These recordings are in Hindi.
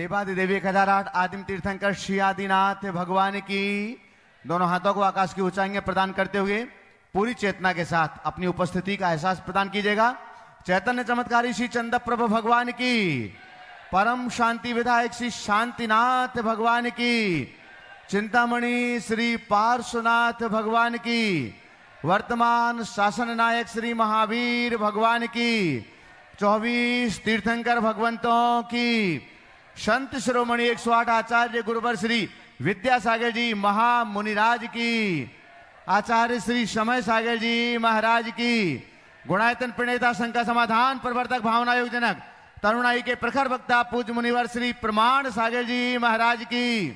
देवादि देवी 1008 आदिम तीर्थंकर श्री आदिनाथ भगवान की। दोनों हाथों को आकाश की ऊंचाइयां प्रदान करते हुए पूरी चेतना के साथ अपनी उपस्थिति का एहसास प्रदान कीजिएगा। चैतन्य चमत्कारी श्री चंद प्रभु भगवान की, परम शांति विधायक श्री शांतिनाथ भगवान की, चिंतामणि श्री पार्श्वनाथ भगवान की, वर्तमान शासन नायक श्री महावीर भगवान की, 24 तीर्थंकर भगवंतों की, संत शिरोमणि 108 आचार्य गुरुवर श्री विद्यासागर जी महामुनिराज की, आचार्य श्री समय सागर जी महाराज की, गुणायतन प्रणेता शंका समाधान प्रवर्तक भावना योग जनक तरुणाई के प्रखर वक्ता पूज मुनिवर श्री प्रमाण सागर जी महाराज की,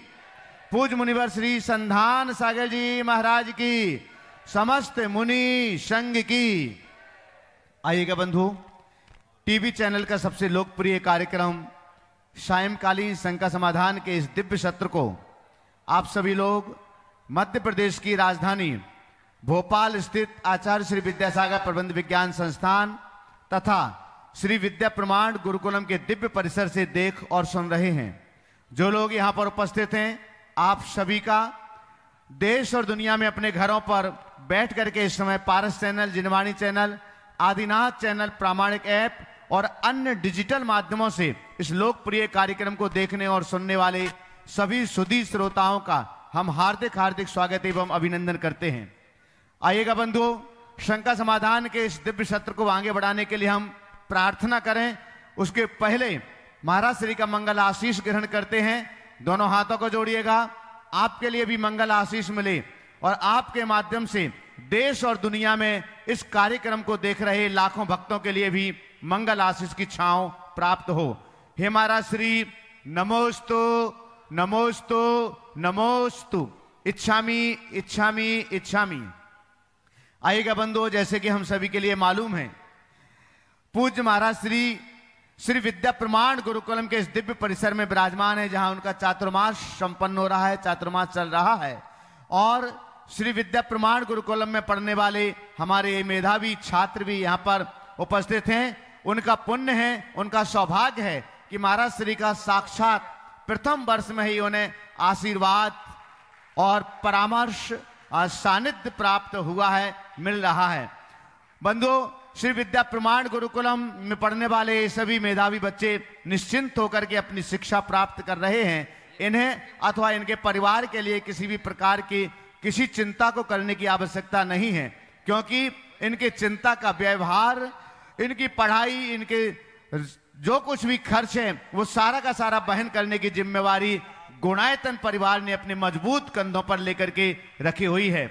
पूज मुनिवर श्री संधान सागर जी महाराज की, समस्त मुनि संघ की। आइएगा बंधु, टीवी चैनल का सबसे लोकप्रिय कार्यक्रम सायंकालीन शंका समाधान के इस दिव्य सत्र को आप सभी लोग मध्य प्रदेश की राजधानी भोपाल स्थित आचार्य श्री विद्यासागर प्रबंध विज्ञान संस्थान तथा श्री विद्या प्रमाण गुरुकुलम के दिव्य परिसर से देख और सुन रहे हैं। जो लोग यहां पर उपस्थित हैं, आप सभी का देश और दुनिया में अपने घरों पर बैठ करके इस समय पारस चैनल, जिनवाणी चैनल, आदिनाथ चैनल, प्रामाणिक ऐप और अन्य डिजिटल माध्यमों से इस लोकप्रिय कार्यक्रम को देखने और सुनने वाले सभी सुधी श्रोताओं का हम हार्दिक हार्दिक स्वागत एवं अभिनंदन करते हैं। आइएगा बंधु, शंका समाधान के इस दिव्य सत्र को आगे बढ़ाने के लिए हम प्रार्थना करें। उसके पहले महाराज श्री का मंगल आशीष ग्रहण करते हैं। दोनों हाथों को जोड़िएगा, आपके लिए भी मंगल आशीष मिले और आपके माध्यम से देश और दुनिया में इस कार्यक्रम को देख रहे लाखों भक्तों के लिए भी मंगल आशीष की छांव प्राप्त हो। हे महाराज श्री, नमोस्तु नमोस्तु नमोस्तु, इच्छामि इच्छामि इच्छामि। आइएगा बंधु, जैसे कि हम सभी के लिए मालूम है, पूज्य महाराज श्री श्री विद्या प्रमाण गुरुकुलम के इस दिव्य परिसर में विराजमान है, जहां उनका चातुर्मास संपन्न हो रहा है, चातुर्मास चल रहा है। और श्री विद्या प्रमाण गुरुकुलम में पढ़ने वाले हमारे मेधावी छात्र भी यहाँ पर उपस्थित हैं। उनका पुण्य है, उनका सौभाग्य है कि महाराज श्री का साक्षात प्रथम वर्ष में ही उन्हें आशीर्वाद और परामर्श और सानिध्य प्राप्त हुआ है, मिल रहा है। बंधु, श्री विद्या प्रमाण गुरुकुलम में पढ़ने वाले सभी मेधावी बच्चे निश्चिंत होकर के अपनी शिक्षा प्राप्त कर रहे हैं। इन्हें अथवा इनके परिवार के लिए किसी भी प्रकार की किसी चिंता को करने की आवश्यकता नहीं है, क्योंकि इनके चिंता का व्यवहार, इनकी पढ़ाई, इनके जो कुछ भी खर्च है वो सारा का सारा वहन करने की जिम्मेवारी गुणायतन परिवार ने अपने मजबूत कंधों पर लेकर के रखी हुई है।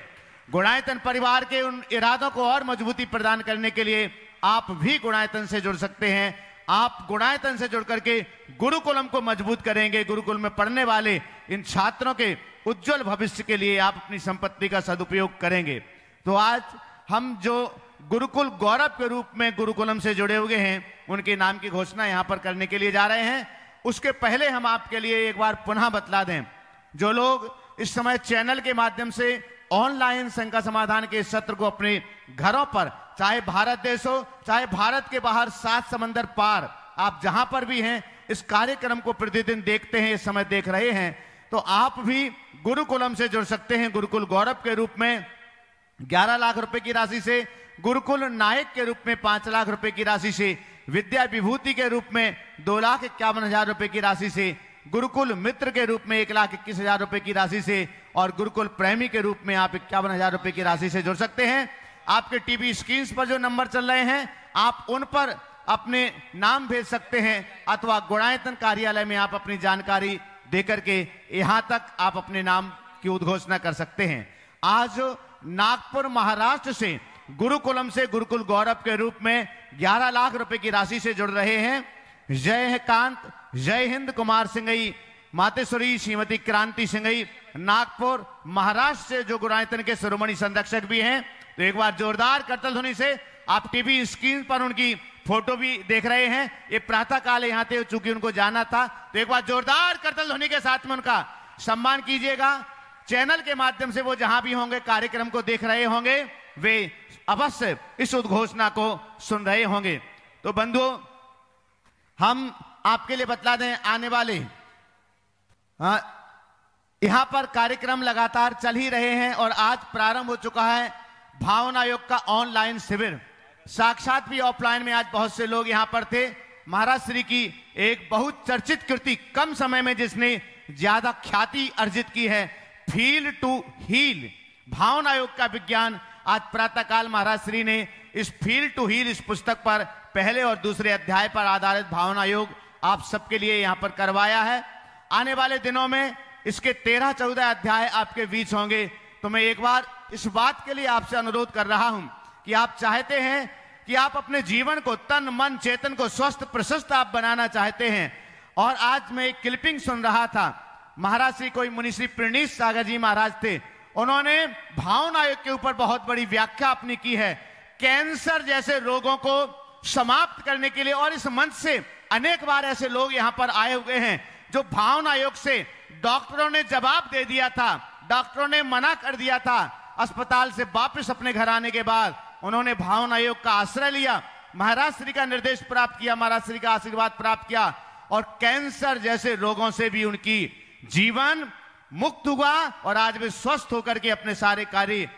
गुणायतन परिवार के उन इरादों को और मजबूती प्रदान करने के लिए आप भी गुणायतन से जुड़ सकते हैं। आप गुणायतन से जुड़ करके गुरुकुलम को मजबूत करेंगे। गुरुकुल में पढ़ने वाले इन छात्रों के उज्जवल भविष्य के लिए आप अपनी संपत्ति का सदुपयोग करेंगे। तो आज हम जो गुरुकुल गौरव के रूप में गुरुकुलम से जुड़े हुए हैं, उनके नाम की घोषणा यहां पर करने के लिए जा रहे हैं। उसके पहले हम आपके लिए एक बार पुनः बतला दें, जो लोग इस समय चैनल के माध्यम से ऑनलाइन शंका समाधान के सत्र को अपने घरों पर, चाहे भारत देश हो, चाहे भारत के बाहर 7 समंदर पार, आप जहां पर भी हैं, इस कार्यक्रम को प्रतिदिन देखते हैं, इस समय देख रहे हैं, तो आप भी गुरुकुलम से जुड़ सकते हैं। गुरुकुल गौरव के रूप में 11 लाख रुपए की राशि से, गुरुकुल नायक के रूप में 5 लाख रुपए की राशि से, विद्या विभूति के रूप में 2,51,000 रुपए की राशि से, गुरुकुल मित्र के रूप में 1,21,000 रुपए की राशि से और गुरुकुल प्रेमी के रूप में आप 51,000 रुपए की राशि से जुड़ सकते हैं। आपके टीवी स्क्रीन पर जो नंबर चल रहे हैं, आप उन पर अपने नाम भेज सकते हैं अथवा गुणायतन कार्यालय में आप अपनी जानकारी देकर के यहां तक आप अपने नाम की उद्घोषणा कर सकते हैं। आज नागपुर महाराष्ट्र से गुरुकुलम से गुरुकुल गौरव के रूप में 11 लाख रुपए की राशि से जुड़ रहे हैं जय कांत, जय हिंद कुमार सिंगई, मातेश्वरी श्रीमती क्रांति सिंगई, नागपुर महाराष्ट्र से जो गुणायतन के शिरोमणि संरक्षक भी हैं। तो एक बार जोरदार करतल ध्वनि से, आप टीवी स्क्रीन पर उनकी फोटो भी देख रहे हैं। ये प्रातः काल यहाँ थे, चूंकि उनको जाना था, तो एक बार जोरदार करतल ध्वनि के साथ में उनका सम्मान कीजिएगा। चैनल के माध्यम से वो जहां भी होंगे, कार्यक्रम को देख रहे होंगे, वे अवश्य इस उद्घोषणा को सुन रहे होंगे। तो बंधुओं, हम आपके लिए बतला दें, आने वाले यहां पर कार्यक्रम लगातार चल ही रहे हैं और आज प्रारंभ हो चुका है भावना योग का ऑनलाइन शिविर। साक्षात भी ऑफलाइन में आज बहुत से लोग यहां पर थे। महाराज श्री की एक बहुत चर्चित कृति, कम समय में जिसने ज्यादा ख्याति अर्जित की है, फील टू हील, भावना योग का विज्ञान, आज प्रातःकाल महाराज श्री ने इस फील टू हील इस पुस्तक पर पहले और दूसरे अध्याय पर आधारित भावना योग आप सबके लिए यहां पर करवाया है। आने वाले दिनों में इसके 13-14 अध्याय आपके बीच होंगे। तो मैं एक बार इस बात के लिए आपसे अनुरोध कर रहा हूं कि आप चाहते हैं कि आप अपने जीवन को, तन मन चेतन को स्वस्थ प्रशस्त आप बनाना चाहते हैं। और आज मैं एक क्लिपिंग सुन रहा था, महाराज श्री कोई मुनि श्री प्रणीत सागर जी महाराज थे, उन्होंने भावना योग के ऊपर बहुत बड़ी व्याख्या अपनी की है। कैंसर जैसे रोगों को समाप्त करने के लिए, और इस मंच से अनेक बार ऐसे लोग यहां पर आए हुए हैं जो भावना योग से डॉक्टरों ने जवाब दे दिया था, डॉक्टरों ने मना कर दिया था, अस्पताल से वापस अपने घर आने के बाद उन्होंने भावना योग का आश्रय लिया, महाराज श्री का निर्देश प्राप्त किया, महाराज श्री का आशीर्वाद प्राप्त किया और कैंसर जैसे रोगों से भी उनकी जीवन मुक्त हुआ और आज वे स्वस्थ होकर के अपने सारे कार्य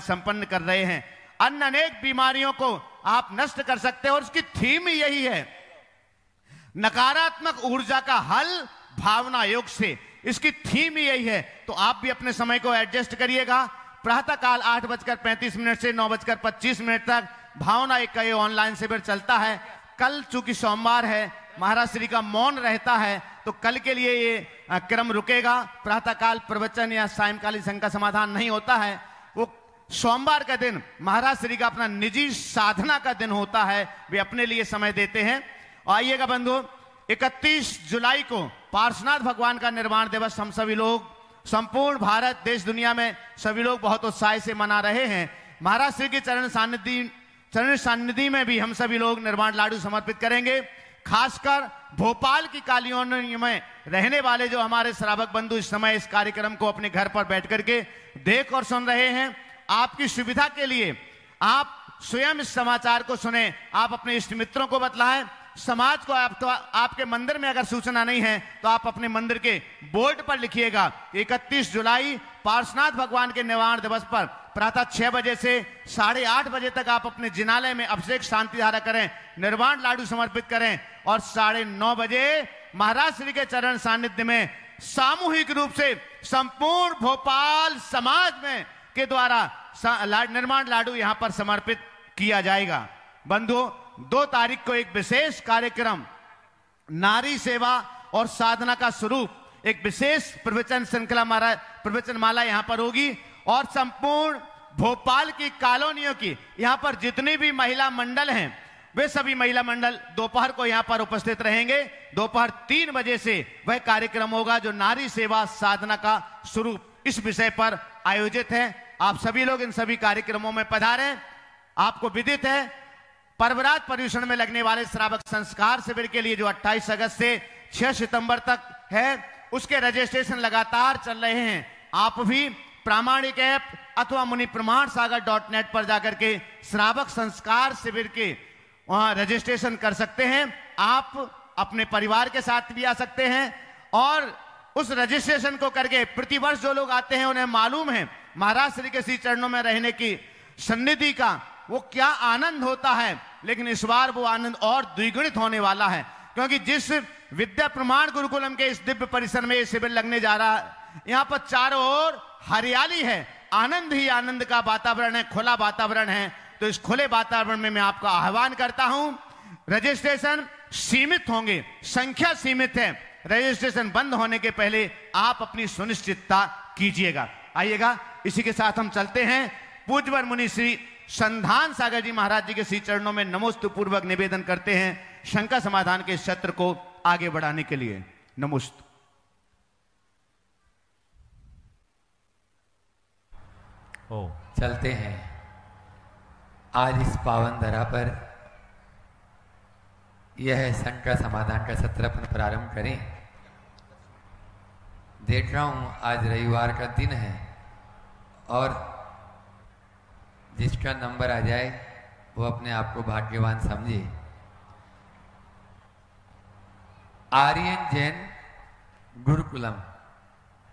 संपन्न कर रहे हैं। अन्य अनेक बीमारियों को आप नष्ट कर सकते हैं और उसकी थीम यही है, नकारात्मक ऊर्जा का हल भावना योग से, इसकी थीम यही है। तो आप भी अपने समय को एडजस्ट करिएगा। प्रातःकाल 8:35 से 9:25 तक भावना योग का ये ऑनलाइन शिविर चलता है। कल चूंकि सोमवार है, महाराज श्री का मौन रहता है, तो कल के लिए ये क्रम रुकेगा। प्रातःकाल प्रवचन या सायंकालीन शंका समाधान नहीं होता है। वो सोमवार का दिन महाराज श्री का अपना निजी साधना का दिन होता है, वे अपने लिए समय देते हैं। आइएगा बंधु, 31 जुलाई को पार्श्वनाथ भगवान का निर्वाण दिवस हम सभी लोग, संपूर्ण भारत देश दुनिया में सभी लोग बहुत उत्साह से मना रहे हैं। महाराज श्री के चरण सानिध्य में भी हम सभी लोग निर्वाण लाडू समर्पित करेंगे। खासकर भोपाल की कॉलोनी में रहने वाले जो हमारे श्रावक बंधु इस समय इस कार्यक्रम को अपने घर पर बैठ करके देख और सुन रहे हैं, आपकी सुविधा के लिए आप स्वयं इस समाचार को सुने, आप अपने इष्ट मित्रों को बतलाएं, समाज को। आपके मंदिर में अगर सूचना नहीं है तो आप अपने मंदिर के बोर्ड पर लिखिएगा 31 जुलाई पार्श्वनाथ भगवान के निर्वाण दिवस पर प्रातः 6 बजे से 8:30 बजे तक आप अपने जिनालय में अभिषेक शांति धारा करें, निर्वाण लाडू समर्पित करें और 9:30 बजे महाराज श्री के चरण सानिध्य में सामूहिक रूप से संपूर्ण भोपाल समाज में के द्वारा निर्वाण लाडू यहां पर समर्पित किया जाएगा। बंधुओं, 2 तारीख को एक विशेष कार्यक्रम नारी सेवा और साधना का स्वरूप, एक विशेष प्रवचन श्रृंखला प्रवचन माला यहां पर होगी और संपूर्ण भोपाल की कॉलोनियों की यहां पर जितनी भी महिला मंडल हैं, वे सभी महिला मंडल दोपहर को यहां पर उपस्थित रहेंगे। दोपहर 3 बजे से वह कार्यक्रम होगा जो नारी सेवा साधना का स्वरूप इस विषय पर आयोजित है। आप सभी लोग इन सभी कार्यक्रमों में पधारें। आपको विदित है, पर्वरात पर्यूषण में लगने वाले श्रावक संस्कार शिविर के लिए जो 28 अगस्त से 6 सितंबर तक है, उसके रजिस्ट्रेशन लगातार चल रहे हैं। आप भी प्रामाणिक ऐप अथवा मुनि प्रमाण सागर.net पर जाकर के श्रावक संस्कार शिविर के रजिस्ट्रेशन कर सकते हैं। आप अपने परिवार के साथ भी आ सकते हैं और उस रजिस्ट्रेशन को करके प्रतिवर्ष जो लोग आते हैं उन्हें मालूम है महाराज श्री के श्री चरणों में रहने की सन्निधि का वो क्या आनंद होता है। लेकिन इस बार वो आनंद और द्विगुणित होने वाला है, क्योंकि जिस विद्या प्रमाण गुरुकुलम के इस दिव्य परिसर में ये शिविर लगने जा रहा है, यहाँ पर चारों ओर हरियाली है, आनंद ही आनंद का वातावरण है, खुला वातावरण है। तो इस खुले वातावरण में मैं आपका आह्वान करता हूं। रजिस्ट्रेशन सीमित होंगे, संख्या सीमित है। रजिस्ट्रेशन बंद होने के पहले आप अपनी सुनिश्चितता कीजिएगा। आइएगा, इसी के साथ हम चलते हैं। पूज्यवर मुनि श्री संधान सागर जी महाराज जी के श्री चरणों में नमोस्तु पूर्वक निवेदन करते हैं शंका समाधान के सत्र को आगे बढ़ाने के लिए। नमोस्तु। चलते हैं। आज इस पावन धरा पर यह शंका समाधान का सत्र अपन प्रारंभ करें। देख रहा हूं आज रविवार का दिन है और जिसका नंबर आ जाए वो अपने आप को भाग्यवान समझे। आर्यन जैन गुरुकुलम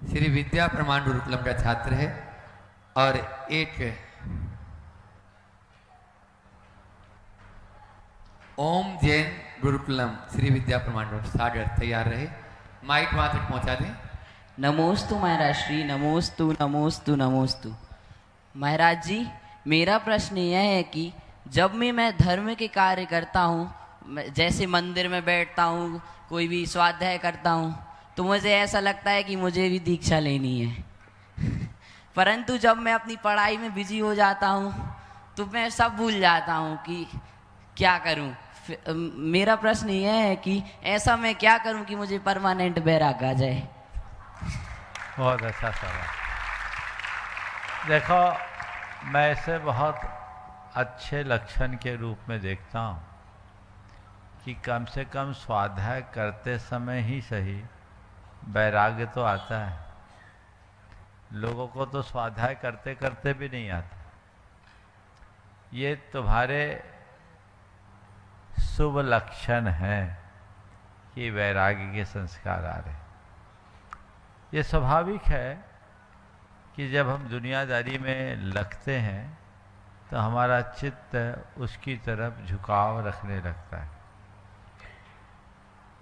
श्री विद्या प्रमाण गुरुकुलम का छात्र है और एक ओम जैन गुरुकुलम श्री विद्या प्रमाण गुरुकुलम सागर तैयार रहे। माइक वहां तक पहुंचा दें। नमोस्तु महाराज श्री, नमोस्तु नमोस्तु नमोस्तु। महाराज जी, मेरा प्रश्न यह है कि जब मैं धर्म के कार्य करता हूँ, जैसे मंदिर में बैठता हूँ, कोई भी स्वाध्याय करता हूँ, तो मुझे ऐसा लगता है कि मुझे भी दीक्षा लेनी है। परंतु जब मैं अपनी पढ़ाई में बिजी हो जाता हूँ तो मैं सब भूल जाता हूँ कि क्या करूँ। मेरा प्रश्न यह है कि ऐसा मैं क्या करूँ कि मुझे परमानेंट बैराग आ जाए। बहुत अच्छा सवाल। देखो, मैं इसे बहुत अच्छे लक्षण के रूप में देखता हूँ कि कम से कम स्वाध्याय करते समय ही सही वैराग्य तो आता है। लोगों को तो स्वाध्याय करते करते भी नहीं आता। ये तुम्हारे शुभ लक्षण है कि वैराग्य के संस्कार आ रहे। ये स्वाभाविक है कि जब हम दुनियादारी में लगते हैं तो हमारा चित्त उसकी तरफ झुकाव रखने लगता है।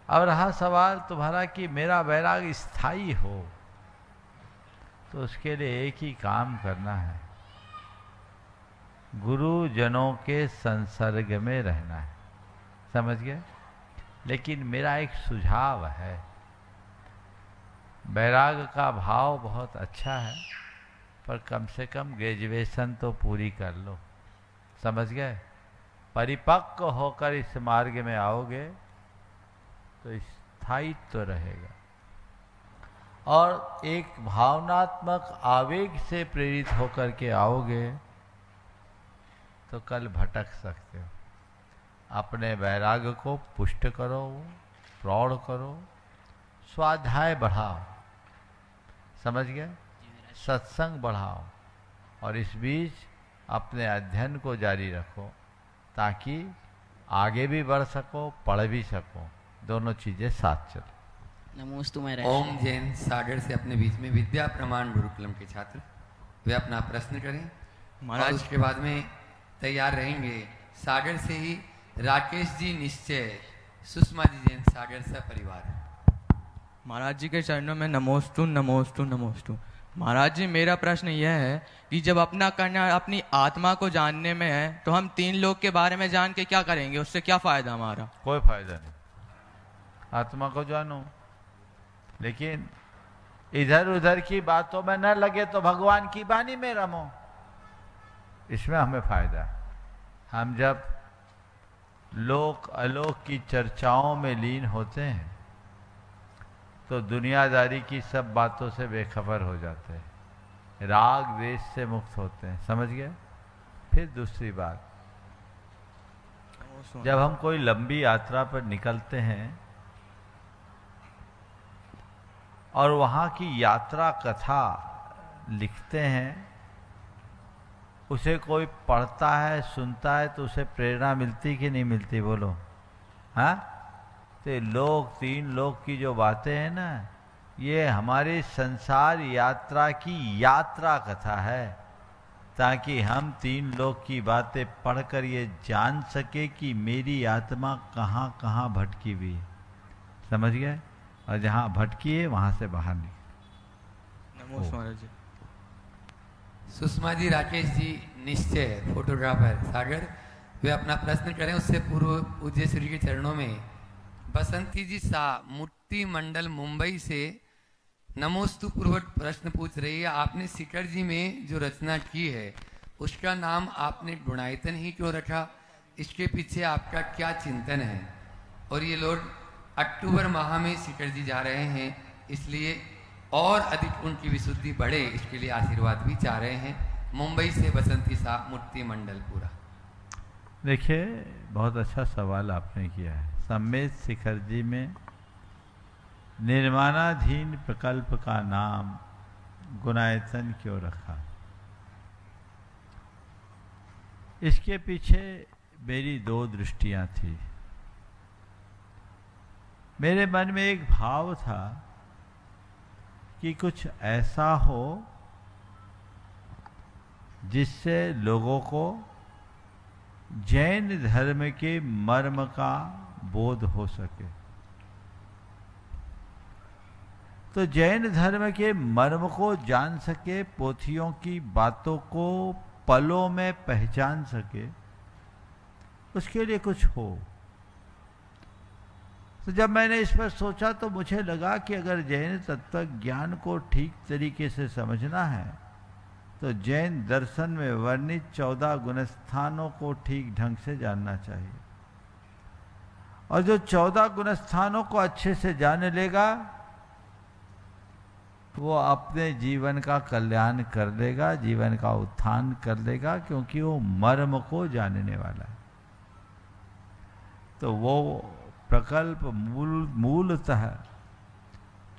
अब रहा सवाल तुम्हारा कि मेरा वैराग्य स्थायी हो, तो उसके लिए एक ही काम करना है, गुरुजनों के संसर्ग में रहना है। समझ गए? लेकिन मेरा एक सुझाव है, वैराग्य का भाव बहुत अच्छा है, पर कम से कम ग्रेजुएशन तो पूरी कर लो। समझ गए? परिपक्व होकर इस मार्ग में आओगे तो स्थायित्व तो रहेगा। और एक भावनात्मक आवेग से प्रेरित होकर के आओगे तो कल भटक सकते हो। अपने वैराग्य को पुष्ट करो, प्रौढ़ करो, स्वाध्याय बढ़ाओ। समझ गए? सत्संग बढ़ाओ और इस बीच अपने अध्ययन को जारी रखो ताकि आगे भी बढ़ सको, पढ़ भी सको, दोनों चीजें साथ चलो। नमोस्तु महाराज। ओम जैन सागर से अपने बीच में विद्या प्रमाण गुरुकुलम के छात्र, वे अपना प्रश्न करें और उसके बाद में तैयार रहेंगे सागर से ही राकेश जी निश्चय, सुषमा जी जैन सागर से परिवार। महाराज जी के चरणों में नमोस्तु नमोस्तु नमोस्तु। महाराज जी, मेरा प्रश्न यह है कि जब अपना करना अपनी आत्मा को जानने में है तो हम तीन लोग के बारे में जान के क्या करेंगे? उससे क्या फायदा हमारा? कोई फायदा नहीं। आत्मा को जानो, लेकिन इधर उधर की बातों में न लगे तो भगवान की वाणी में रमो, इसमें हमें फायदा है। हम जब लोक अलोक की चर्चाओं में लीन होते हैं तो दुनियादारी की सब बातों से बेखबर हो जाते हैं, राग द्वेष से मुक्त होते हैं। समझ गए? फिर दूसरी बात, जब हम कोई लंबी यात्रा पर निकलते हैं और वहाँ की यात्रा कथा लिखते हैं, उसे कोई पढ़ता है, सुनता है, तो उसे प्रेरणा मिलती कि नहीं मिलती? बोलो। हाँ? तो लोक तीन लोक की जो बातें हैं ना, ये हमारी संसार यात्रा की यात्रा कथा है, ताकि हम तीन लोक की बातें पढ़कर ये जान सके कि मेरी आत्मा कहाँ कहाँ भटकी हुई है। समझ गए? और जहाँ भटकी है वहाँ से बाहर निकले। नमोस्तु महाराज जी। सुषमा जी राकेश जी निश्चय फोटोग्राफर सागर, वे अपना प्रश्न करें। उससे पूर्व पूज्य श्री के चरणों में बसंती जी शाह मूर्ति मंडल मुंबई से नमोस्तु पूर्वक प्रश्न पूछ रही है। आपने शिखर जी में जो रचना की है उसका नाम आपने गुणायतन ही क्यों रखा? इसके पीछे आपका क्या चिंतन है? और ये लोग अक्टूबर माह में शिखर जी जा रहे हैं, इसलिए और अधिक उनकी विशुद्धि बढ़े, इसके लिए आशीर्वाद भी चाह रहे हैं। मुंबई से बसंती शाह मूर्ति मंडल पूरा। देखिए, बहुत अच्छा सवाल आपने किया है। सम्मेत शिखर जी में निर्माणाधीन प्रकल्प का नाम गुणायतन क्यों रखा? इसके पीछे मेरी दो दृष्टियां थी। मेरे मन में एक भाव था कि कुछ ऐसा हो जिससे लोगों को जैन धर्म के मर्म का बोध हो सके। तो जैन धर्म के मर्म को जान सके, पोथियों की बातों को पलों में पहचान सके, उसके लिए कुछ हो। तो जब मैंने इस पर सोचा तो मुझे लगा कि अगर जैन तत्व ज्ञान को ठीक तरीके से समझना है तो जैन दर्शन में वर्णित 14 गुणस्थानों को ठीक ढंग से जानना चाहिए। और जो 14 गुणस्थानों को अच्छे से जान लेगा वो अपने जीवन का कल्याण कर लेगा, जीवन का उत्थान कर लेगा, क्योंकि वो मर्म को जानने वाला है। तो वो प्रकल्प मूलतः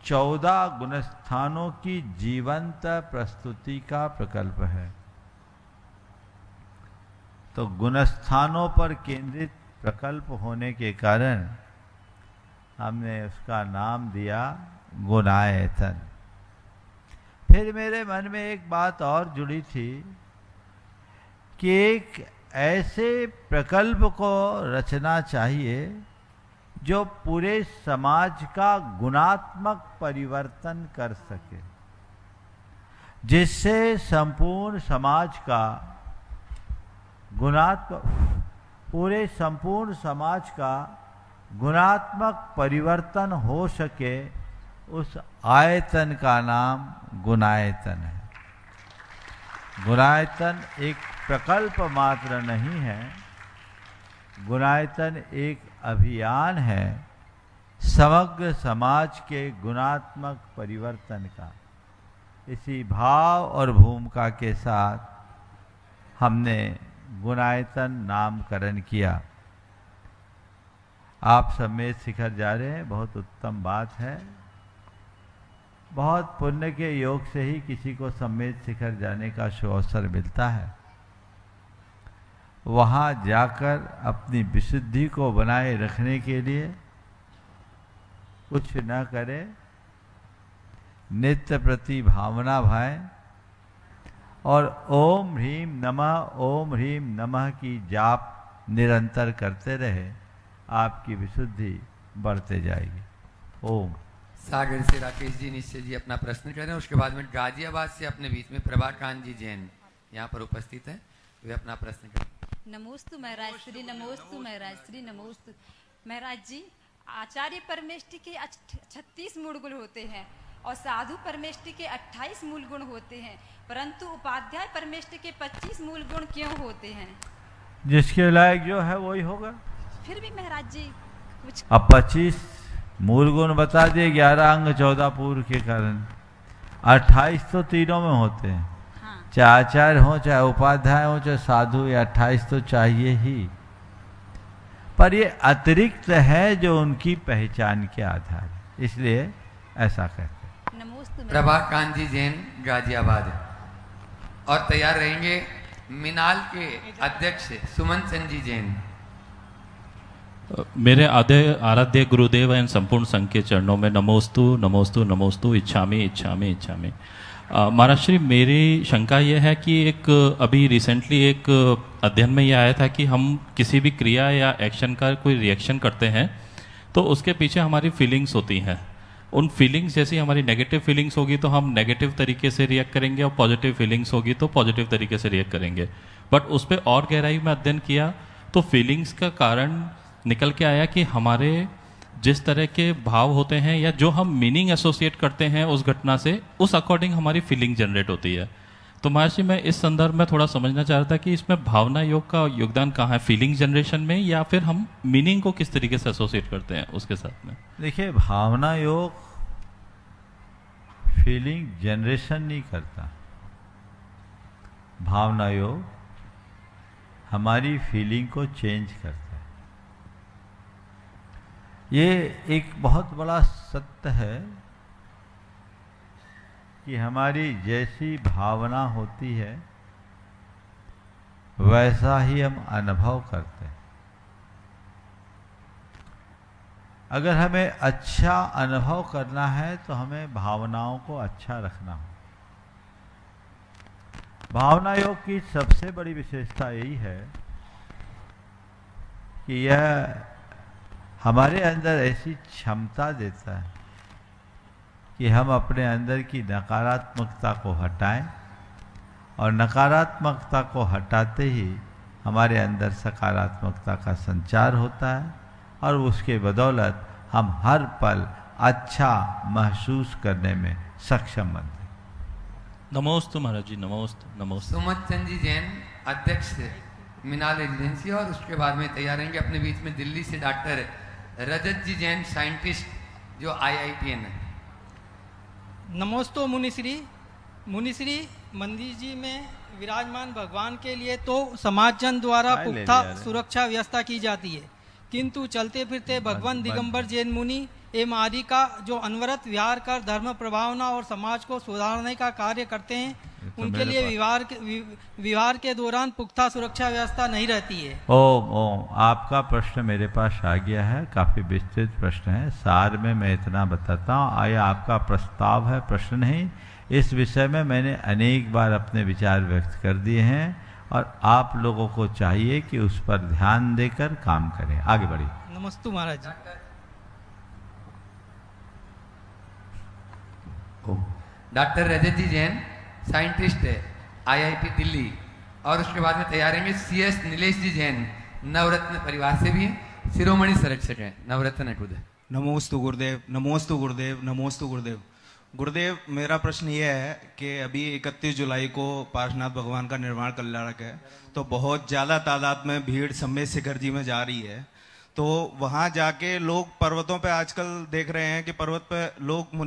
14 गुणस्थानों की जीवंत प्रस्तुति का प्रकल्प है। तो गुणस्थानों पर केंद्रित प्रकल्प होने के कारण हमने उसका नाम दिया गुणायतन। फिर मेरे मन में एक बात और जुड़ी थी कि एक ऐसे प्रकल्प को रचना चाहिए जो पूरे समाज का गुणात्मक परिवर्तन कर सके, जिससे संपूर्ण समाज का पूरे संपूर्ण समाज का गुणात्मक परिवर्तन हो सके। उस आयतन का नाम गुणायतन है। गुणायतन एक प्रकल्प मात्र नहीं है, गुणायतन एक अभियान है समग्र समाज के गुणात्मक परिवर्तन का। इसी भाव और भूमिका के साथ हमने गुणायतन नामकरण किया। आप समेत शिखर जा रहे हैं, बहुत उत्तम बात है। बहुत पुण्य के योग से ही किसी को समेत शिखर जाने का अवसर मिलता है। वहाँ जाकर अपनी विशुद्धि को बनाए रखने के लिए कुछ न करे, नित्य प्रति भावना भाए और ओम ह्रीम नमः की जाप निरंतर करते रहे, आपकी विशुद्धि बढ़ते जाएगी। ओम। सागर से राकेश जी निश्चय जी अपना प्रश्न करें। उसके बाद में गाजियाबाद से अपने बीच में प्रभाकांत जी जैन यहाँ पर उपस्थित हैं, वे अपना प्रश्न करें। नमोस्तु महाराज श्री, नमोस्तु महाराज श्री, नमोस्तु महाराज जी। आचार्य परमेष्टि के 36 मूल गुण होते हैं और साधु परमेष्टि के 28 मूल गुण होते हैं, परंतु उपाध्याय परमेष्टि के 25 मूल गुण क्यों होते हैं? जिसके लायक जो है वही होगा। फिर भी महाराज जी कुछ अब 25 मूल गुण बता दिए, 11 अंग 14 पूर्व के कारण 28 तो तीनों में होते हैं। हाँ। चाहे आचार्य हो, चाहे उपाध्याय हो, चाहे साधु, या 28 तो चाहिए ही। पर ये अतिरिक्त है जो उनकी पहचान के आधार है, इसलिए ऐसा कहते हैं। नमोस्तु प्रभाकांत जी जैन गाजियाबाद। और तैयार रहेंगे मिनाल के अध्यक्ष सुमन चंद जी जैन। मेरे आराध्य गुरुदेव एवं संपूर्ण संघ के चरणों में नमोस्तु नमोस्तु नमोस्तु, इच्छामि इच्छामि इच्छामि। महाराज श्री, मेरी शंका यह है कि एक अभी रिसेंटली एक अध्ययन में यह आया था कि हम किसी भी क्रिया या एक्शन का कोई रिएक्शन करते हैं तो उसके पीछे हमारी फीलिंग्स होती हैं। उन फीलिंग्स जैसी हमारी नेगेटिव फीलिंग्स होगी तो हम नेगेटिव तरीके से रिएक्ट करेंगे और पॉजिटिव फीलिंग्स होगी तो पॉजिटिव तरीके से रिएक्ट करेंगे। बट उस पर और गहराई में अध्ययन किया तो फीलिंग्स का कारण निकल के आया कि हमारे जिस तरह के भाव होते हैं या जो हम मीनिंग एसोसिएट करते हैं उस घटना से, उस अकॉर्डिंग हमारी फीलिंग जनरेट होती है। तो महर्षि, मैं इस संदर्भ में थोड़ा समझना चाह रहा था कि इसमें भावना योग का योगदान कहाँ है, फीलिंग जनरेशन में, या फिर हम मीनिंग को किस तरीके से एसोसिएट करते हैं उसके साथ में? देखिए, भावना योग फीलिंग जनरेशन नहीं करता। भावना योग हमारी फीलिंग को चेंज करता है। ये एक बहुत बड़ा सत्य है कि हमारी जैसी भावना होती है वैसा ही हम अनुभव करते हैं। अगर हमें अच्छा अनुभव करना है तो हमें भावनाओं को अच्छा रखना हो। भावना योग की सबसे बड़ी विशेषता यही है कि यह हमारे अंदर ऐसी क्षमता देता है कि हम अपने अंदर की नकारात्मकता को हटाएं, और नकारात्मकता को हटाते ही हमारे अंदर सकारात्मकता का संचार होता है, और उसके बदौलत हम हर पल अच्छा महसूस करने में सक्षम बनते हैं। नमोस्तु महाराज जी, नमोस्तु नमोस्तु। सुमत चंद जी जैन, अध्यक्ष मिनाल एजेंसी, और उसके बाद में तैयार रहेंगे अपने बीच में दिल्ली से डॉक्टर रजत जी जैन, साइंटिस्ट जो IITN है। नमोस्तु मुनिश्री मंदिर जी में विराजमान भगवान के लिए तो समाज जन द्वारा पुख्ता सुरक्षा व्यवस्था की जाती है, किंतु चलते फिरते भगवान दिगंबर जैन मुनि एवं आदि का जो अनवरत विहार कर धर्म प्रभावना और समाज को सुधारने का कार्य करते हैं, उनके लिए विहार के दौरान पुख्ता सुरक्षा व्यवस्था नहीं रहती है। ओम आपका प्रश्न मेरे पास आ गया है, काफी विस्तृत प्रश्न है। सार में मैं इतना बताता हूँ, आया आपका प्रस्ताव है, प्रश्न नहीं। इस विषय में मैंने अनेक बार अपने विचार व्यक्त कर दिए हैं, और आप लोगों को चाहिए कि उस पर ध्यान देकर काम करें। आगे बढ़िए। नमस्ते महाराज जी। डॉक्टर रजत जी जैन, साइंटिस्ट है, IIT दिल्ली, और उसके बाद में तैयार रहेंगे CS नीलेश जी जैन, नवरत्न परिवार से भी हैं, शिरोमणि संरक्षक हैं, नवरत्न अटूद। नमोस्तु गुरुदेव, नमोस्तु गुरुदेव, नमोस्तु गुरुदेव। गुरुदेव, मेरा प्रश्न ये है कि अभी 31 जुलाई को पार्श्वनाथ भगवान का निर्माण कल्याणक है, तो बहुत ज़्यादा तादाद में भीड़ सम्मेद शिखर जी में जा रही है। तो वहाँ जाके लोग पर्वतों पे आजकल देख रहे हैं कि पर्वत पे लोग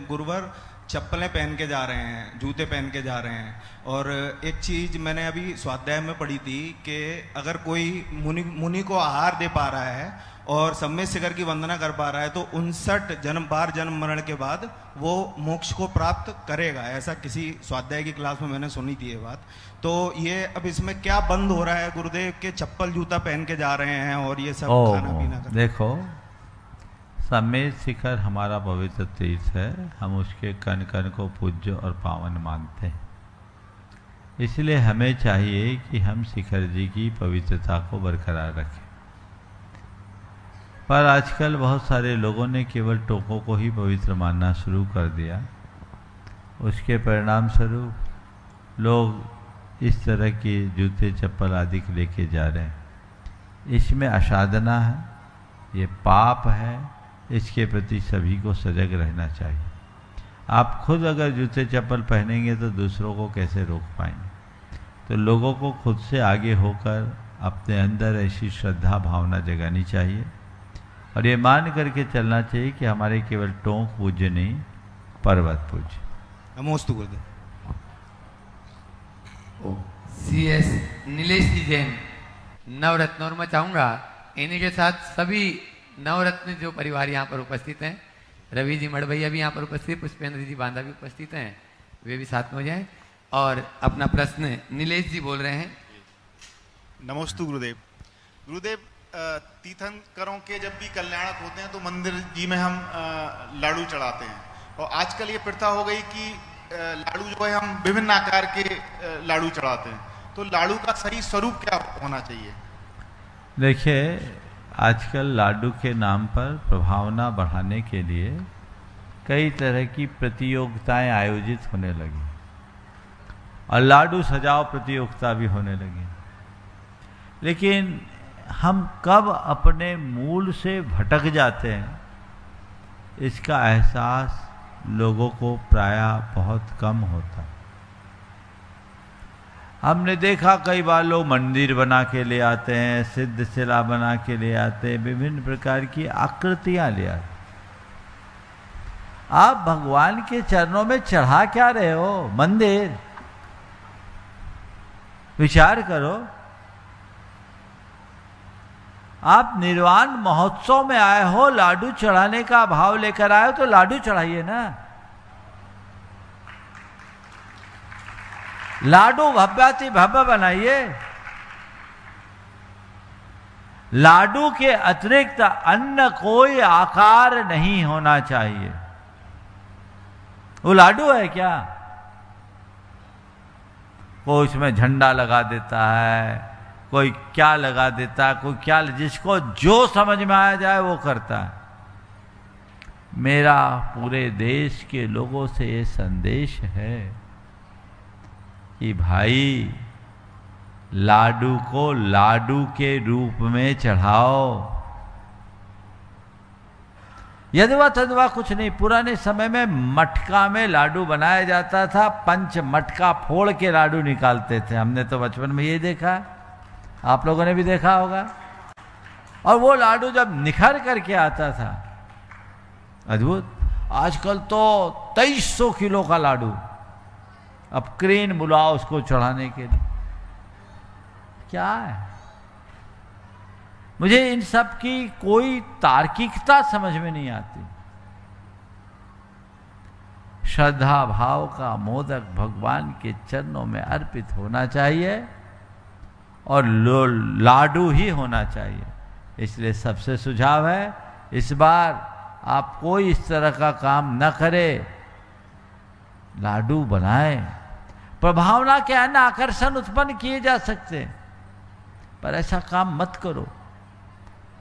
गुरुवर चप्पलें पहन के जा रहे हैं, जूते पहन के जा रहे हैं। और एक चीज़ मैंने अभी स्वाध्याय में पढ़ी थी कि अगर कोई मुनि को आहार दे पा रहा है और सम्मेद शिखर की वंदना कर पा रहा है, तो 59 जन्म मरण के बाद वो मोक्ष को प्राप्त करेगा। ऐसा किसी स्वाध्याय की क्लास में मैंने सुनी थी ये बात। तो ये अब इसमें क्या बंद हो रहा है गुरुदेव के चप्पल जूता पहन के जा रहे हैं और ये सब खाना पीना कर। देखो, सम्मेद शिखर हमारा पवित्र तीर्थ है, हम उसके कण कण को पूज्य और पावन मानते हैं। इसलिए हमें चाहिए कि हम शिखर जी की पवित्रता को बरकरार रखें। पर आजकल बहुत सारे लोगों ने केवल टोकों को ही पवित्र मानना शुरू कर दिया। उसके परिणाम स्वरूप लोग इस तरह के जूते चप्पल आदि लेके जा रहे हैं। इसमें असाधना है, ये पाप है, इसके प्रति सभी को सजग रहना चाहिए। आप खुद अगर जूते चप्पल पहनेंगे तो दूसरों को कैसे रोक पाएंगे? तो लोगों को खुद से आगे होकर अपने अंदर ऐसी श्रद्धा भावना जगानी चाहिए, और ये मान करके चलना चाहिए कि हमारे केवल टोंक पूज्य नहीं, पर्वत पूज्य। नमोस्तु गुरुदेव। CS नीलेश जी जैन, नवरत्न, और मैं चाहूँगा इन्हीं के साथ सभी नवरत्न जो परिवार यहाँ पर उपस्थित हैं, रवि जी मड़भैया भी यहाँ पर उपस्थित, पुष्पेंद्र जी बांधा भी उपस्थित हैं, वे भी साथ में हो जाएं। और अपना प्रश्न नीलेश जी बोल रहे हैं। नमोस्तु गुरुदेव। गुरुदेव, तीर्थंकरों के जब भी कल्याणक होते हैं तो मंदिर जी में हम लाडू चढ़ाते हैं, और आजकल ये प्रथा हो गई कि लाडू जो है हम विभिन्न आकार के लाडू चढ़ाते हैं। तो लाडू का सही स्वरूप क्या होना चाहिए? देखिए, आजकल लाडू के नाम पर प्रभावना बढ़ाने के लिए कई तरह की प्रतियोगिताएं आयोजित होने लगी, और लाडू सजाओ प्रतियोगिता भी होने लगी। लेकिन हम कब अपने मूल से भटक जाते हैं, इसका एहसास लोगों को प्रायः बहुत कम होता है। हमने देखा कई बार लोग मंदिर बना के ले आते हैं, सिद्ध शिला बना के ले आते हैं, विभिन्न प्रकार की आकृतियां ले आते। आप भगवान के चरणों में चढ़ा क्या रहे हो? मंदिर। विचार करो, आप निर्वाण महोत्सव में आए हो, लाडू चढ़ाने का भाव लेकर आए हो, तो लाडू चढ़ाइए ना। लाडू भव्याति भव्य बनाइए। लाडू के अतिरिक्त अन्य कोई आकार नहीं होना चाहिए। वो लाडू है क्या? कोई उसमें झंडा लगा देता है, कोई क्या लगा देता है, कोई क्या, जिसको जो समझ में आया जाए वो करता है। मेरा पूरे देश के लोगों से ये संदेश है कि भाई लाडू को लाडू के रूप में चढ़ाओ। यदवा तदवा कुछ नहीं। पुराने समय में मटका में लाडू बनाया जाता था, पंच मटका फोड़ के लाडू निकालते थे। हमने तो बचपन में ये देखा, आप लोगों ने भी देखा होगा। और वो लाडू जब निखर करके आता था, अद्भुत। आजकल तो 2300 किलो का लाडू, अब क्रेन बुलाओ उसको चढ़ाने के लिए। क्या है? मुझे इन सब की कोई तार्किकता समझ में नहीं आती। श्रद्धा भाव का मोदक भगवान के चरणों में अर्पित होना चाहिए और लाडू ही होना चाहिए। इसलिए सबसे सुझाव है, इस बार आप कोई इस तरह का काम न करें, लाडू बनाएं। प्रभावना के अन्य आकर्षण उत्पन्न किए जा सकते, पर ऐसा काम मत करो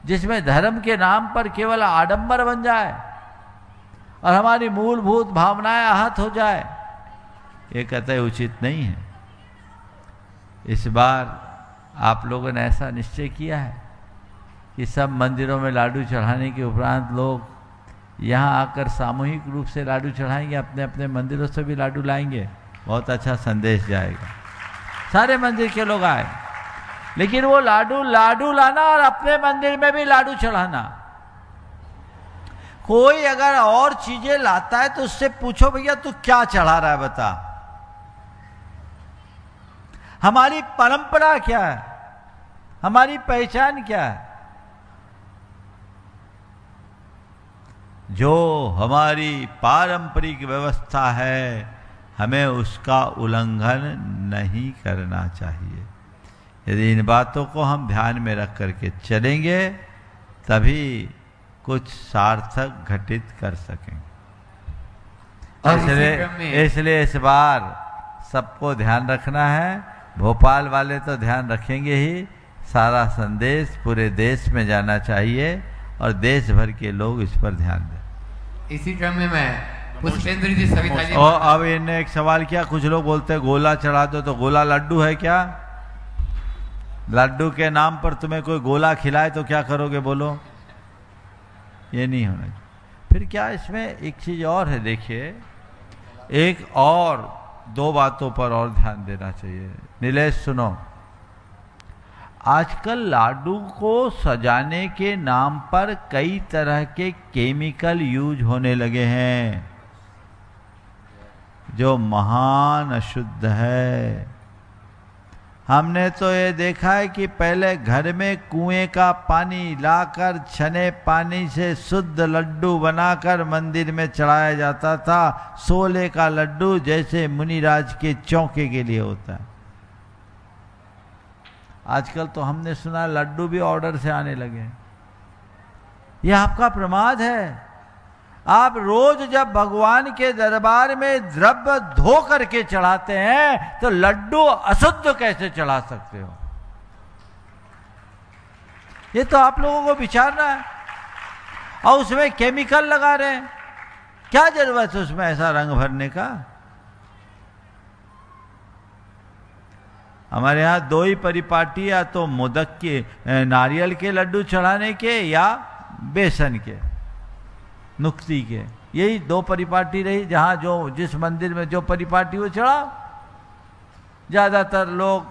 जिसमें धर्म के नाम पर केवल आडंबर बन जाए और हमारी मूलभूत भावनाएं आहत हो जाए। ये कतई उचित नहीं है। इस बार आप लोगों ने ऐसा निश्चय किया है कि सब मंदिरों में लाडू चढ़ाने के उपरांत लोग यहाँ आकर सामूहिक रूप से लाडू चढ़ाएंगे, अपने अपने मंदिरों से भी लाडू लाएंगे। बहुत अच्छा संदेश जाएगा, सारे मंदिर के लोग आए। लेकिन वो लाडू लाना और अपने मंदिर में भी लाडू चढ़ाना। कोई अगर और चीजें लाता है तो उससे पूछो, भैया तू क्या चढ़ा रहा है, बता। हमारी परंपरा क्या है, हमारी पहचान क्या है? जो हमारी पारंपरिक व्यवस्था है, हमें उसका उल्लंघन नहीं करना चाहिए। यदि इन बातों को हम ध्यान में रख करके चलेंगे, तभी कुछ सार्थक घटित कर सकेंगे। इसलिए इस बार सबको ध्यान रखना है। भोपाल वाले तो ध्यान रखेंगे ही, सारा संदेश पूरे देश में जाना चाहिए और देश भर के लोग इस पर ध्यान दें। इसी क्रम में मैं पुष्पेंद्र जी, सविता जी। और अब इन्हें एक सवाल किया, कुछ लोग बोलते हैं गोला चढ़ा दो, तो गोला लड्डू है क्या? लड्डू के नाम पर तुम्हें कोई गोला खिलाए तो क्या करोगे, बोलो? ये नहीं होना चाहिए। फिर क्या इसमें एक चीज और है, देखिए, एक और दो बातों पर और ध्यान देना चाहिए। नीलेश सुनो, आजकल लाडू को सजाने के नाम पर कई तरह के केमिकल यूज होने लगे हैं, जो महान अशुद्ध है। हमने तो ये देखा है कि पहले घर में कुएं का पानी लाकर छने पानी से शुद्ध लड्डू बनाकर मंदिर में चढ़ाया जाता था। सोले का लड्डू जैसे मुनिराज के चौके के लिए होता है। आजकल तो हमने सुना लड्डू भी ऑर्डर से आने लगे। यह आपका प्रमाद है। आप रोज जब भगवान के दरबार में द्रव्य धो करके चढ़ाते हैं तो लड्डू अशुद्ध कैसे चढ़ा सकते हो? ये तो आप लोगों को विचारना है। और उसमें केमिकल लगा रहे हैं, क्या जरूरत है उसमें ऐसा रंग भरने का? हमारे यहाँ दो ही परिपाटी, या तो मोदक के नारियल के लड्डू चढ़ाने के या बेसन के नुक्ती के, यही दो परिपाटी रही। जहाँ जो जिस मंदिर में जो परिपाटी वो चढ़ा। ज्यादातर लोग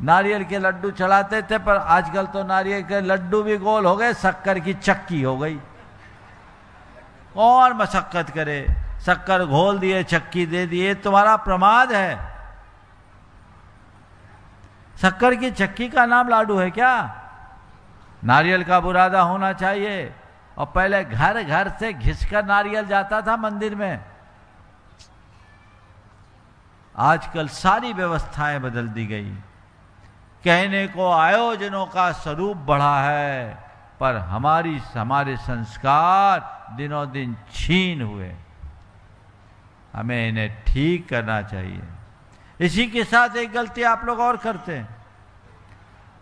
नारियल के लड्डू चढ़ाते थे, पर आजकल तो नारियल के लड्डू भी गोल हो गए, शक्कर की चक्की हो गई। कौन मशक्कत करे? शक्कर घोल दिए, चक्की दे दिए। तुम्हारा प्रमाद है। शक्कर की चक्की का नाम लाडू है क्या? नारियल का बुरादा होना चाहिए। और पहले घर घर से घिसकर नारियल जाता था मंदिर में। आजकल सारी व्यवस्थाएं बदल दी गई। कहने को आयोजनों का स्वरूप बढ़ा है, पर हमारे संस्कार दिनों दिन छीन हुए। हमें इन्हें ठीक करना चाहिए। इसी के साथ एक गलती आप लोग और करते हैं,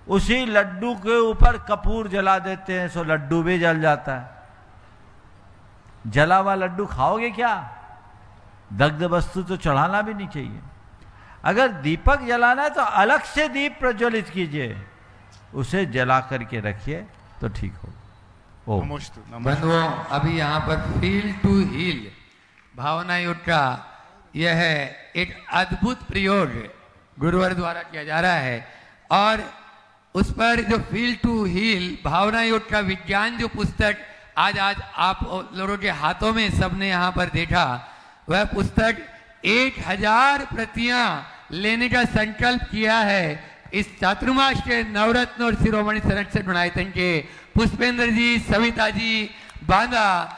उसी लड्डू के ऊपर कपूर जला देते हैं, सो लड्डू भी जल जाता है। जला हुआ लड्डू खाओगे क्या? दग्ध वस्तु तो चढ़ाना भी नहीं चाहिए। अगर दीपक जलाना है तो अलग से दीप प्रज्वलित कीजिए, उसे जला करके रखिए तो ठीक हो। बंधुओं, अभी यहाँ पर फील टू हील भावना युद्ध का यह है एक अद्भुत प्रयोग गुरुवर द्वारा किया जा रहा है, और उस पर जो फील टू हील भावना युद्ध का विज्ञान जो पुस्तक आज आप लोगों के हाथों में सबने यहाँ पर देखा, वह पुस्तक 1000 प्रतियां लेने का संकल्प किया है इस चातुर्मास के नवरत्न और शिरोमणि संरक्षक गुणायतन के पुष्पेंद्र जी, सविता जी बांदा,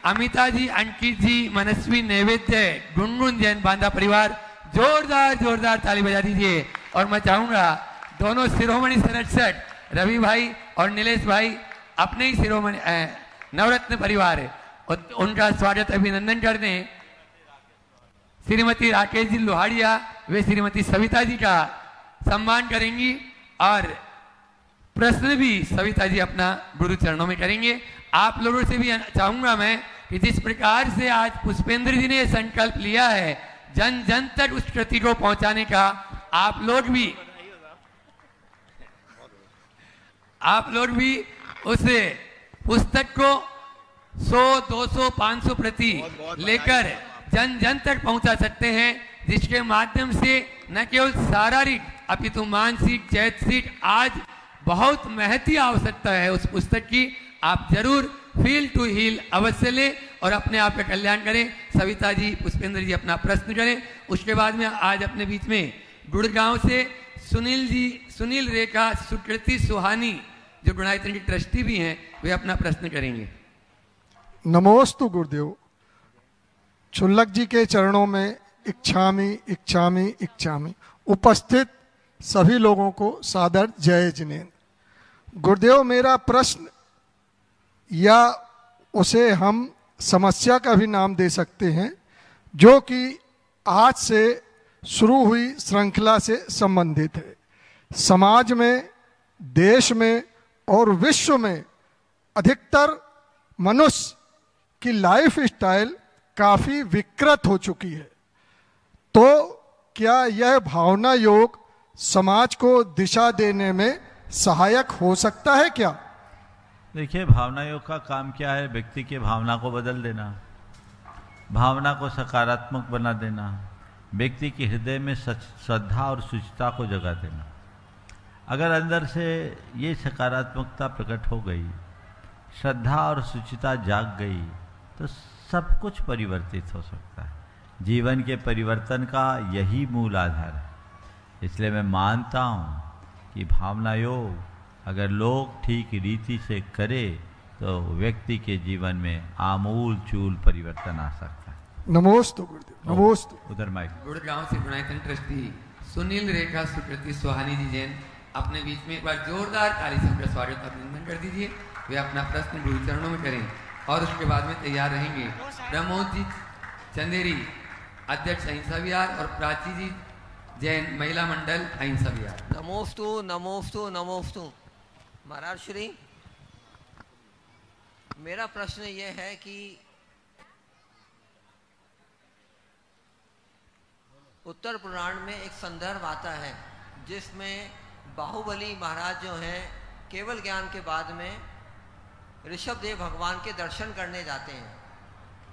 अमिता जी, अंकित जी, मनस्वी नैवेद्य, गुनगुन जैन बांदा परिवार, जोरदार ताली बजा दीजिए। और मैं चाहूंगा दोनों शिरोमणि संरक्षक रवि भाई और नीलेश भाई अपने ही शिरोमणि नवरत्न परिवार उनका स्वागत अभिनंदन करते हैं। श्रीमती राकेश जी लोहाड़िया वे श्रीमती सविता जी का सम्मान करेंगी और प्रश्न भी सविता जी अपना गुरु चरणों में करेंगे। आप लोगों से भी चाहूंगा मैं कि जिस प्रकार से आज पुष्पेंद्र जी ने संकल्प लिया है जन जन तक उस कृति को पहुंचाने का, आप लोग भी उस पुस्तक को 100, 200, 500 प्रति लेकर जन जन तक पहुंचा सकते हैं, जिसके माध्यम से न केवल शारीरिक अपितु मानसिक चैतसिक आज बहुत महती आवश्यकता है उस पुस्तक की। आप जरूर फील टू हील अवश्य लें और अपने आप का कल्याण करें। सविता जी, पुष्पेंद्र जी अपना प्रश्न करें, उसके बाद में आज अपने बीच में गुड़गांव से सुनील रेखा सुकृति सुहानी जो गुणायतन की ट्रस्टी भी हैं, वे अपना प्रश्न करेंगे। नमोस्तु गुरुदेव। क्षुल्लक जी के चरणों में इच्छामी उपस्थित सभी लोगों को सादर जय जिनेन्द्र। गुरुदेव, मेरा प्रश्न या उसे हम समस्या का भी नाम दे सकते हैं, जो कि आज से शुरू हुई श्रृंखला से संबंधित है। समाज में, देश में और विश्व में अधिकतर मनुष्य की लाइफ स्टाइल काफी विकृत हो चुकी है। तो क्या यह भावना योग समाज को दिशा देने में सहायक हो सकता है क्या? देखिए, भावना योग का काम क्या है? व्यक्ति की भावना को बदल देना, भावना को सकारात्मक बना देना, व्यक्ति के हृदय में श्रद्धा और शुचिता को जगा देना। अगर अंदर से ये सकारात्मकता प्रकट हो गई, श्रद्धा और शुचिता जाग गई, तो सब कुछ परिवर्तित हो सकता है। जीवन के परिवर्तन का यही मूल आधार है। इसलिए मैं मानता हूँ कि भावना योग अगर लोग ठीक रीति से करे तो व्यक्ति के जीवन में आमूल चूल परिवर्तन आ सकता है। नमोस्तु गुरुदेव, नमोस्तु। उधर माइक। गुड़गांव से गुणायतन ट्रस्टी सुनील रेखा सुकृति सुहानी जी जैन अपने बीच में एक बार जोरदार ताली से उनका स्वागत अभिनंदन कर दीजिए। वे अपना प्रश्न गुरु चरणों में करें और उसके बाद में तैयार रहेंगे प्रमोद जी चंदेरी, अध्यक्ष अहिंसा विहार, और प्राची जी जैन, महिला मंडल अहिंसा विहार। नमोस्तु नमोस्तु नमोस्तु। महाराज श्री, मेरा प्रश्न यह है कि उत्तर पुराण में एक संदर्भ आता है जिसमें बाहुबली महाराज जो हैं केवल ज्ञान के बाद में ऋषभदेव भगवान के दर्शन करने जाते हैं।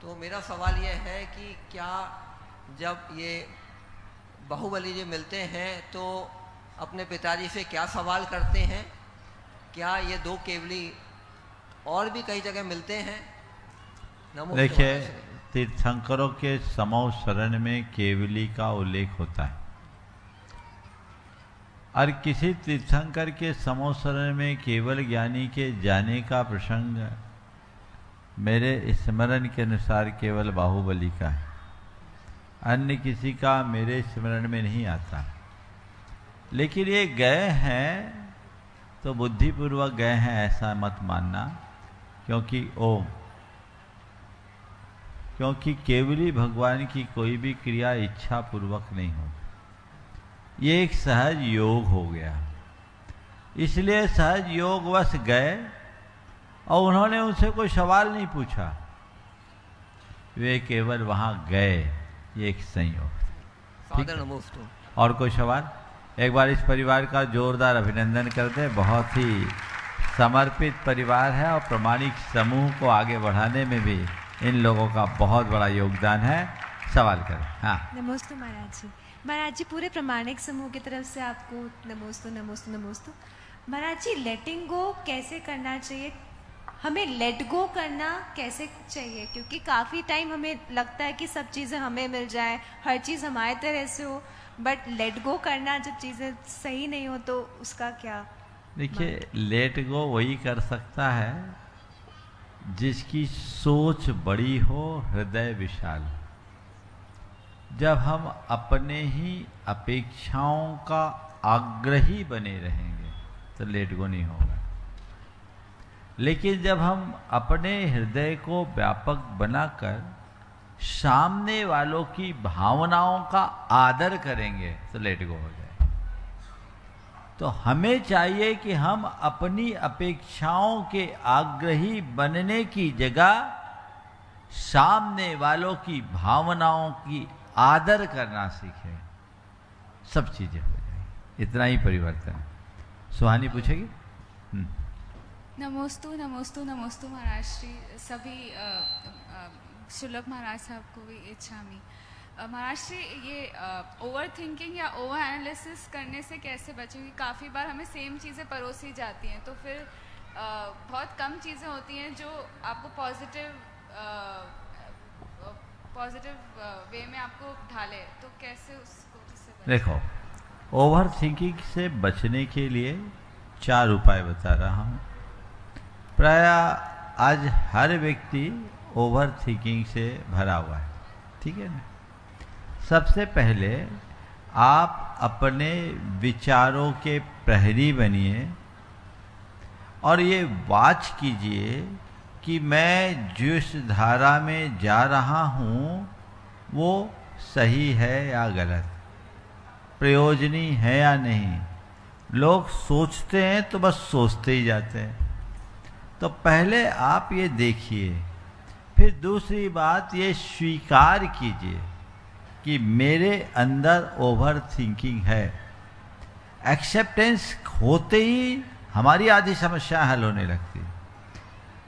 तो मेरा सवाल यह है कि क्या जब ये बाहुबली जी मिलते हैं तो अपने पिताजी से क्या सवाल करते हैं? क्या ये दो केवली और भी कई जगह मिलते हैं? देखिए, तीर्थंकरों के समूह शरण में केवली का उल्लेख होता है, और किसी तीर्थंकर के समूह शरण में केवल ज्ञानी के जाने का प्रसंग मेरे स्मरण के अनुसार केवल बाहुबली का है, अन्य किसी का मेरे स्मरण में नहीं आता। लेकिन ये गए हैं तो बुद्धिपूर्वक गए हैं ऐसा मत मानना, क्योंकि केवली भगवान की कोई भी क्रिया इच्छा पूर्वक नहीं होती। ये एक सहज योग हो गया, इसलिए सहज योग वश गए और उन्होंने उनसे कोई सवाल नहीं पूछा, वे केवल वहां गए। ये एक संयोग। ठीक है? और कोई सवाल? एक बार इस परिवार का जोरदार अभिनंदन करते हैं। बहुत ही समर्पित परिवार है और प्रामाणिक समूह को आगे बढ़ाने में भी इन लोगों का बहुत बड़ा योगदान है। सवाल करें। हाँ, नमोस्तु महाराज जी। महाराज जी, पूरे प्रामाणिक समूह की तरफ से आपको नमोस्तु नमोस्तु नमोस्तु। महाराज जी, लेटिंग गो कैसे करना चाहिए? हमें लेट गो करना कैसे चाहिए? क्योंकि काफ़ी टाइम हमें लगता है कि सब चीज़ें हमें मिल जाए, हर चीज़ हमारे तरह से हो, बट लेट गो करना जब चीज़ें सही नहीं हो तो उसका क्या? देखिए, लेट गो वही कर सकता है जिसकी सोच बड़ी हो, हृदय विशाल। जब हम अपने ही अपेक्षाओं का आग्रही बने रहेंगे तो लेट गो नहीं होगा। लेकिन जब हम अपने हृदय को व्यापक बनाकर सामने वालों की भावनाओं का आदर करेंगे तो लेट गो हो जाए। तो हमें चाहिए कि हम अपनी अपेक्षाओं के आग्रही बनने की जगह सामने वालों की भावनाओं की आदर करना सीखें, सब चीजें हो जाएंगी। इतना ही परिवर्तन। सुहानी पूछेगी। नमोस्तु नमोस्तु नमोस्तु महाराज श्री। सभी शुलभ महाराज साहब को भी इच्छामी। महाराज श्री, ये ओवर थिंकिंग या ओवर एनालिसिस करने से कैसे बचेंगे? काफ़ी बार हमें सेम चीज़ें परोसी जाती हैं, तो फिर बहुत कम चीज़ें होती हैं जो आपको पॉजिटिव वे में आपको ढाले, तो कैसे उसको बचें? देखो, ओवर थिंकिंग से बचने के लिए 4 उपाय बता रहा हूँ। प्राय आज हर व्यक्ति ओवर थिंकिंग से भरा हुआ है, ठीक है ना। सबसे पहले आप अपने विचारों के प्रहरी बनिए और ये वाच कीजिए कि मैं जिस धारा में जा रहा हूँ वो सही है या गलत, प्रयोजनी है या नहीं। लोग सोचते हैं तो बस सोचते ही जाते हैं। तो पहले आप ये देखिए। फिर दूसरी बात, ये स्वीकार कीजिए कि मेरे अंदर ओवर थिंकिंग है। एक्सेप्टेंस होते ही हमारी आधी समस्या हल होने लगती है।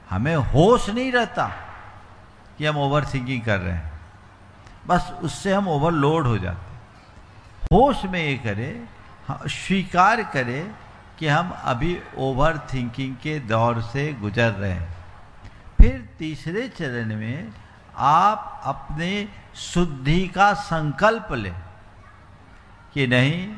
हमें होश नहीं रहता कि हम ओवर थिंकिंग कर रहे हैं, बस उससे हम ओवरलोड हो जाते हैं। होश में ये करें, स्वीकार करें कि हम अभी ओवर थिंकिंग के दौर से गुजर रहे हैं। फिर तीसरे चरण में आप अपने शुद्धि का संकल्प लें कि नहीं,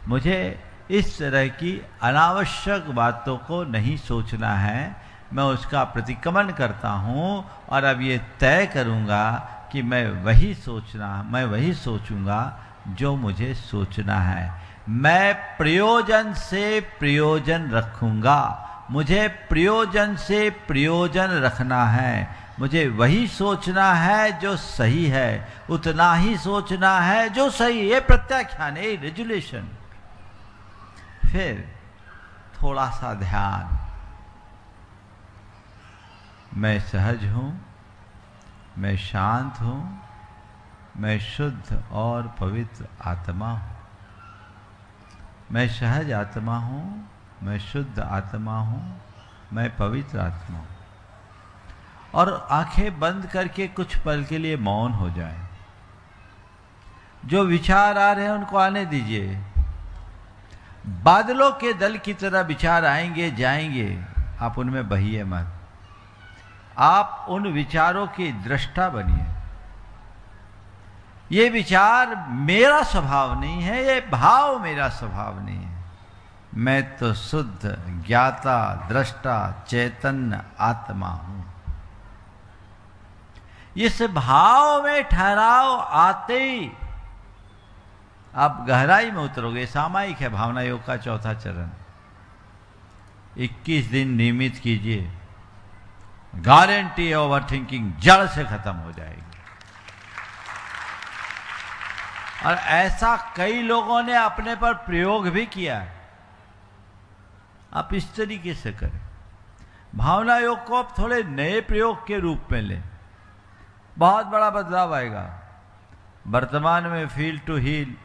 मुझे इस तरह की अनावश्यक बातों को नहीं सोचना है। मैं उसका प्रतिक्रमण करता हूँ और अब ये तय करूँगा कि मैं वही सोचूंगा जो मुझे सोचना है। मैं प्रयोजन से प्रयोजन रखूंगा, मुझे प्रयोजन से प्रयोजन रखना है। मुझे वही सोचना है जो सही है, उतना ही सोचना है जो सही है। प्रत्याख्यान है, रेजुलेशन। फिर थोड़ा सा ध्यान, मैं सहज हूँ, मैं शांत हूँ, मैं शुद्ध और पवित्र आत्मा हूँ। मैं सहज आत्मा हूँ, मैं शुद्ध आत्मा हूँ, मैं पवित्र आत्मा हूँ। और आंखें बंद करके कुछ पल के लिए मौन हो जाए। जो विचार आ रहे हैं उनको आने दीजिए। बादलों के दल की तरह विचार आएंगे जाएंगे, आप उनमें बहिए मत। आप उन विचारों की दृष्टा बनिए। ये विचार मेरा स्वभाव नहीं है, ये भाव मेरा स्वभाव नहीं है। मैं तो शुद्ध ज्ञाता दृष्टा चैतन्य आत्मा हूं। इस भाव में ठहराव आते ही आप गहराई में उतरोगे। सामायिक है भावना योग का चौथा चरण। 21 दिन नियमित कीजिए, गारंटी ओवर थिंकिंग जड़ से खत्म हो जाएगी। और ऐसा कई लोगों ने अपने पर प्रयोग भी किया है। आप इस तरीके से करें, भावना योग को आप थोड़े नए प्रयोग के रूप में लें, बहुत बड़ा बदलाव आएगा। वर्तमान में फील टू हील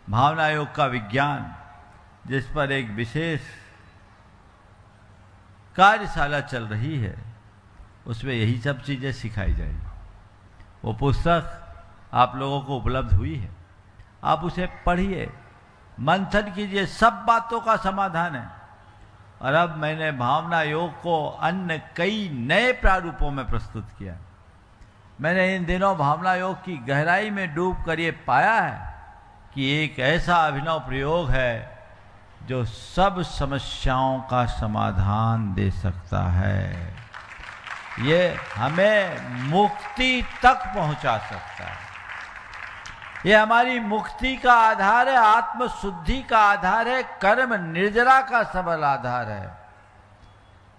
भावना योग का विज्ञान, जिस पर एक विशेष कार्यशाला चल रही है, उसमें यही सब चीजें सिखाई जाएगी। वो पुस्तक आप लोगों को उपलब्ध हुई है, आप उसे पढ़िए, मंथन कीजिए, सब बातों का समाधान है। और अब मैंने भावना योग को अन्य कई नए प्रारूपों में प्रस्तुत किया। मैंने इन दिनों भावना योग की गहराई में डूब कर ये पाया है कि एक ऐसा अभिनव प्रयोग है जो सब समस्याओं का समाधान दे सकता है। ये हमें मुक्ति तक पहुंचा सकता है। ये हमारी मुक्ति का आधार है, आत्मशुद्धि का आधार है, कर्म निर्जरा का सबल आधार है।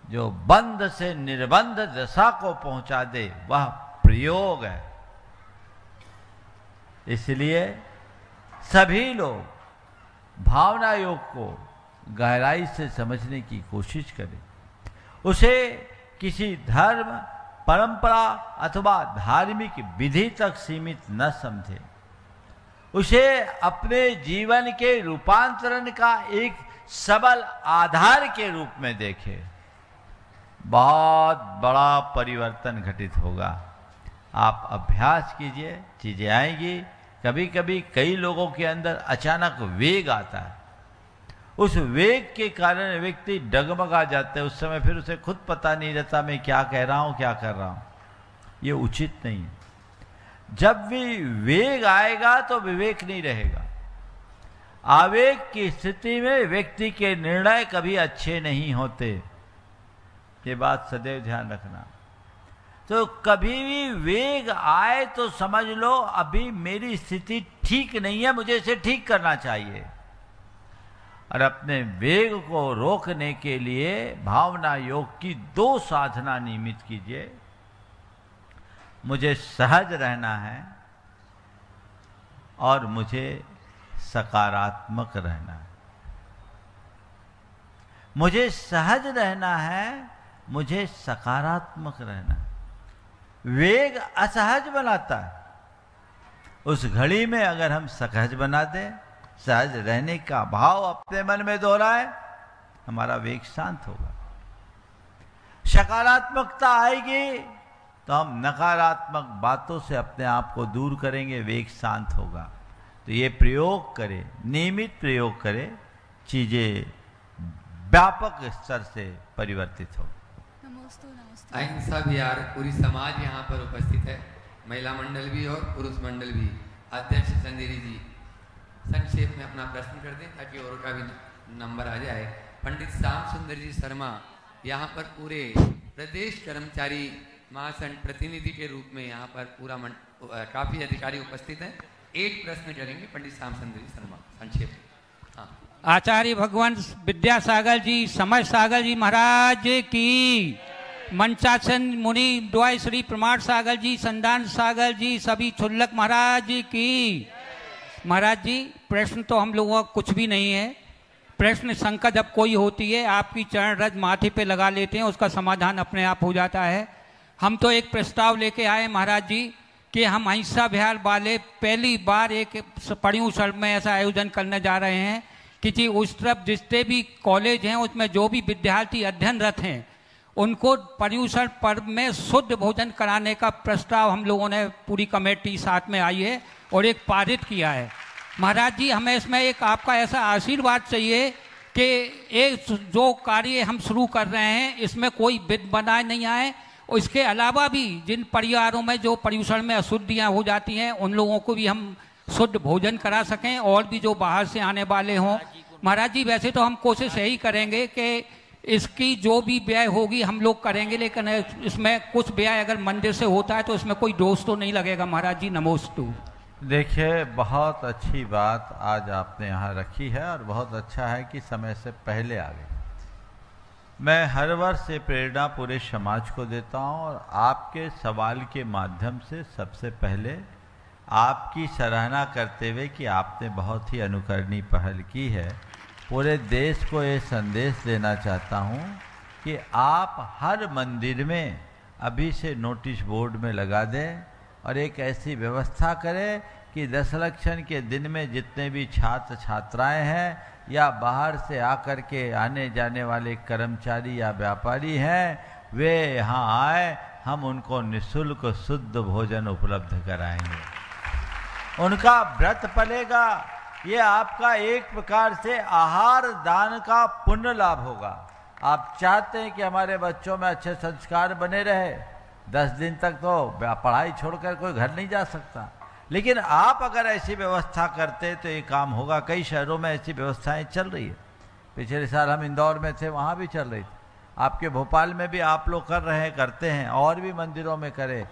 जो बंध से निर्बंध दशा को पहुंचा दे वह प्रयोग है। इसलिए सभी लोग भावना योग को गहराई से समझने की कोशिश करें। उसे किसी धर्म, परंपरा अथवा धार्मिक विधि तक सीमित न समझें। उसे अपने जीवन के रूपांतरण का एक सबल आधार के रूप में देखें। बहुत बड़ा परिवर्तन घटित होगा। आप अभ्यास कीजिए, चीजें आएंगी। कभी कभी कई लोगों के अंदर अचानक वेग आता है, उस वेग के कारण व्यक्ति डगमगा जाते हैं। उस समय फिर उसे खुद पता नहीं रहता मैं क्या कह रहा हूं, क्या कर रहा हूं। ये उचित नहीं है। जब भी वेग आएगा तो विवेक नहीं रहेगा। आवेग की स्थिति में व्यक्ति के निर्णय कभी अच्छे नहीं होते। ये बात सदैव ध्यान रखना। तो कभी भी वेग आए तो समझ लो अभी मेरी स्थिति ठीक नहीं है, मुझे इसे ठीक करना चाहिए। और अपने वेग को रोकने के लिए भावना योग की 2 साधना नियमित कीजिए। मुझे सहज रहना है और मुझे सकारात्मक रहना है। मुझे सहज रहना है, मुझे सकारात्मक रहना है। वेग असहज बनाता है। उस घड़ी में अगर हम सहज बना दें, सहज रहने का भाव अपने मन में दोहराए, हमारा वेग शांत होगा। सकारात्मकता आएगी तो हम नकारात्मक बातों से अपने आप को दूर करेंगे, वेग शांत होगा। तो ये प्रयोग करें, नियमित प्रयोग करें, चीजें व्यापक स्तर से परिवर्तित हो। अहिंसा विहार पूरी समाज यहाँ पर उपस्थित है, महिला मंडल भी और पुरुष मंडल भी। अध्यक्ष चंदेरी जी संक्षेप में अपना प्रश्न कर दें ताकि और का भी नंबर आ जाए। पंडित श्याम सुंदर जी शर्मा यहाँ पर पूरे प्रदेश कर्मचारी महासंघ प्रतिनिधि के रूप में यहाँ पर पूरा काफी अधिकारी उपस्थित हैं। एक प्रश्न करेंगे पंडित श्याम सुंदर जी शर्मा संक्षेप। हाँ। आचार्य भगवान विद्यासागर जी, समझ सागर जी महाराज की, मंचासन मुनि द्वय श्री प्रमाण सागर जी, संदान सागर जी, सभी छुल्लक महाराज की। महाराज जी प्रश्न तो हम लोगों का कुछ भी नहीं है। प्रश्न शंका जब कोई होती है आपकी चरण रज माथे पे लगा लेते हैं, उसका समाधान अपने आप हो जाता है। हम तो एक प्रस्ताव लेके आए महाराज जी कि हम अहिंसा विहार वाले पहली बार एक पर्यूषण में ऐसा आयोजन करने जा रहे हैं कि जी उस तरफ जितने भी कॉलेज हैं उसमें जो भी विद्यार्थी अध्ययनरत हैं उनको पर्यूषण पर्व में शुद्ध भोजन कराने का प्रस्ताव हम लोगों ने पूरी कमेटी साथ में आई है और एक पारित किया है। महाराज जी हमें इसमें एक आपका ऐसा आशीर्वाद चाहिए कि ये जो कार्य हम शुरू कर रहे हैं इसमें कोई विघ्न बनाए नहीं आए। और इसके अलावा भी जिन परिवारों में जो पर्यूषण में अशुद्धियाँ हो जाती हैं उन लोगों को भी हम शुद्ध भोजन करा सकें और भी जो बाहर से आने वाले हों। महाराज जी वैसे तो हम कोशिश यही करेंगे कि इसकी जो भी व्यय होगी हम लोग करेंगे, लेकिन इसमें कुछ व्यय अगर मंदिर से होता है तो इसमें कोई दोष तो नहीं लगेगा। महाराज जी नमोस्तु। देखिए, बहुत अच्छी बात आज आपने यहाँ रखी है और बहुत अच्छा है कि समय से पहले आ गए। मैं हर वर्ष ये प्रेरणा पूरे समाज को देता हूँ और आपके सवाल के माध्यम से सबसे पहले आपकी सराहना करते हुए कि आपने बहुत ही अनुकरणीय पहल की है, पूरे देश को ये संदेश देना चाहता हूँ कि आप हर मंदिर में अभी से नोटिस बोर्ड में लगा दें और एक ऐसी व्यवस्था करें कि दशलक्षण के दिन में जितने भी छात्र छात्राएं हैं या बाहर से आकर के आने जाने वाले कर्मचारी या व्यापारी हैं, वे यहाँ आए, हम उनको निःशुल्क शुद्ध भोजन उपलब्ध कराएंगे। उनका व्रत पलेगा। ये आपका एक प्रकार से आहार दान का पुण्य लाभ होगा। आप चाहते हैं कि हमारे बच्चों में अच्छे संस्कार बने रहे। 10 दिन तक तो पढ़ाई छोड़कर कोई घर नहीं जा सकता, लेकिन आप अगर ऐसी व्यवस्था करते तो ये काम होगा। कई शहरों में ऐसी व्यवस्थाएं चल रही है। पिछले साल हम इंदौर में थे, वहाँ भी चल रही थी। आपके भोपाल में भी आप लोग कर रहे हैं, करते हैं, और भी मंदिरों में करें।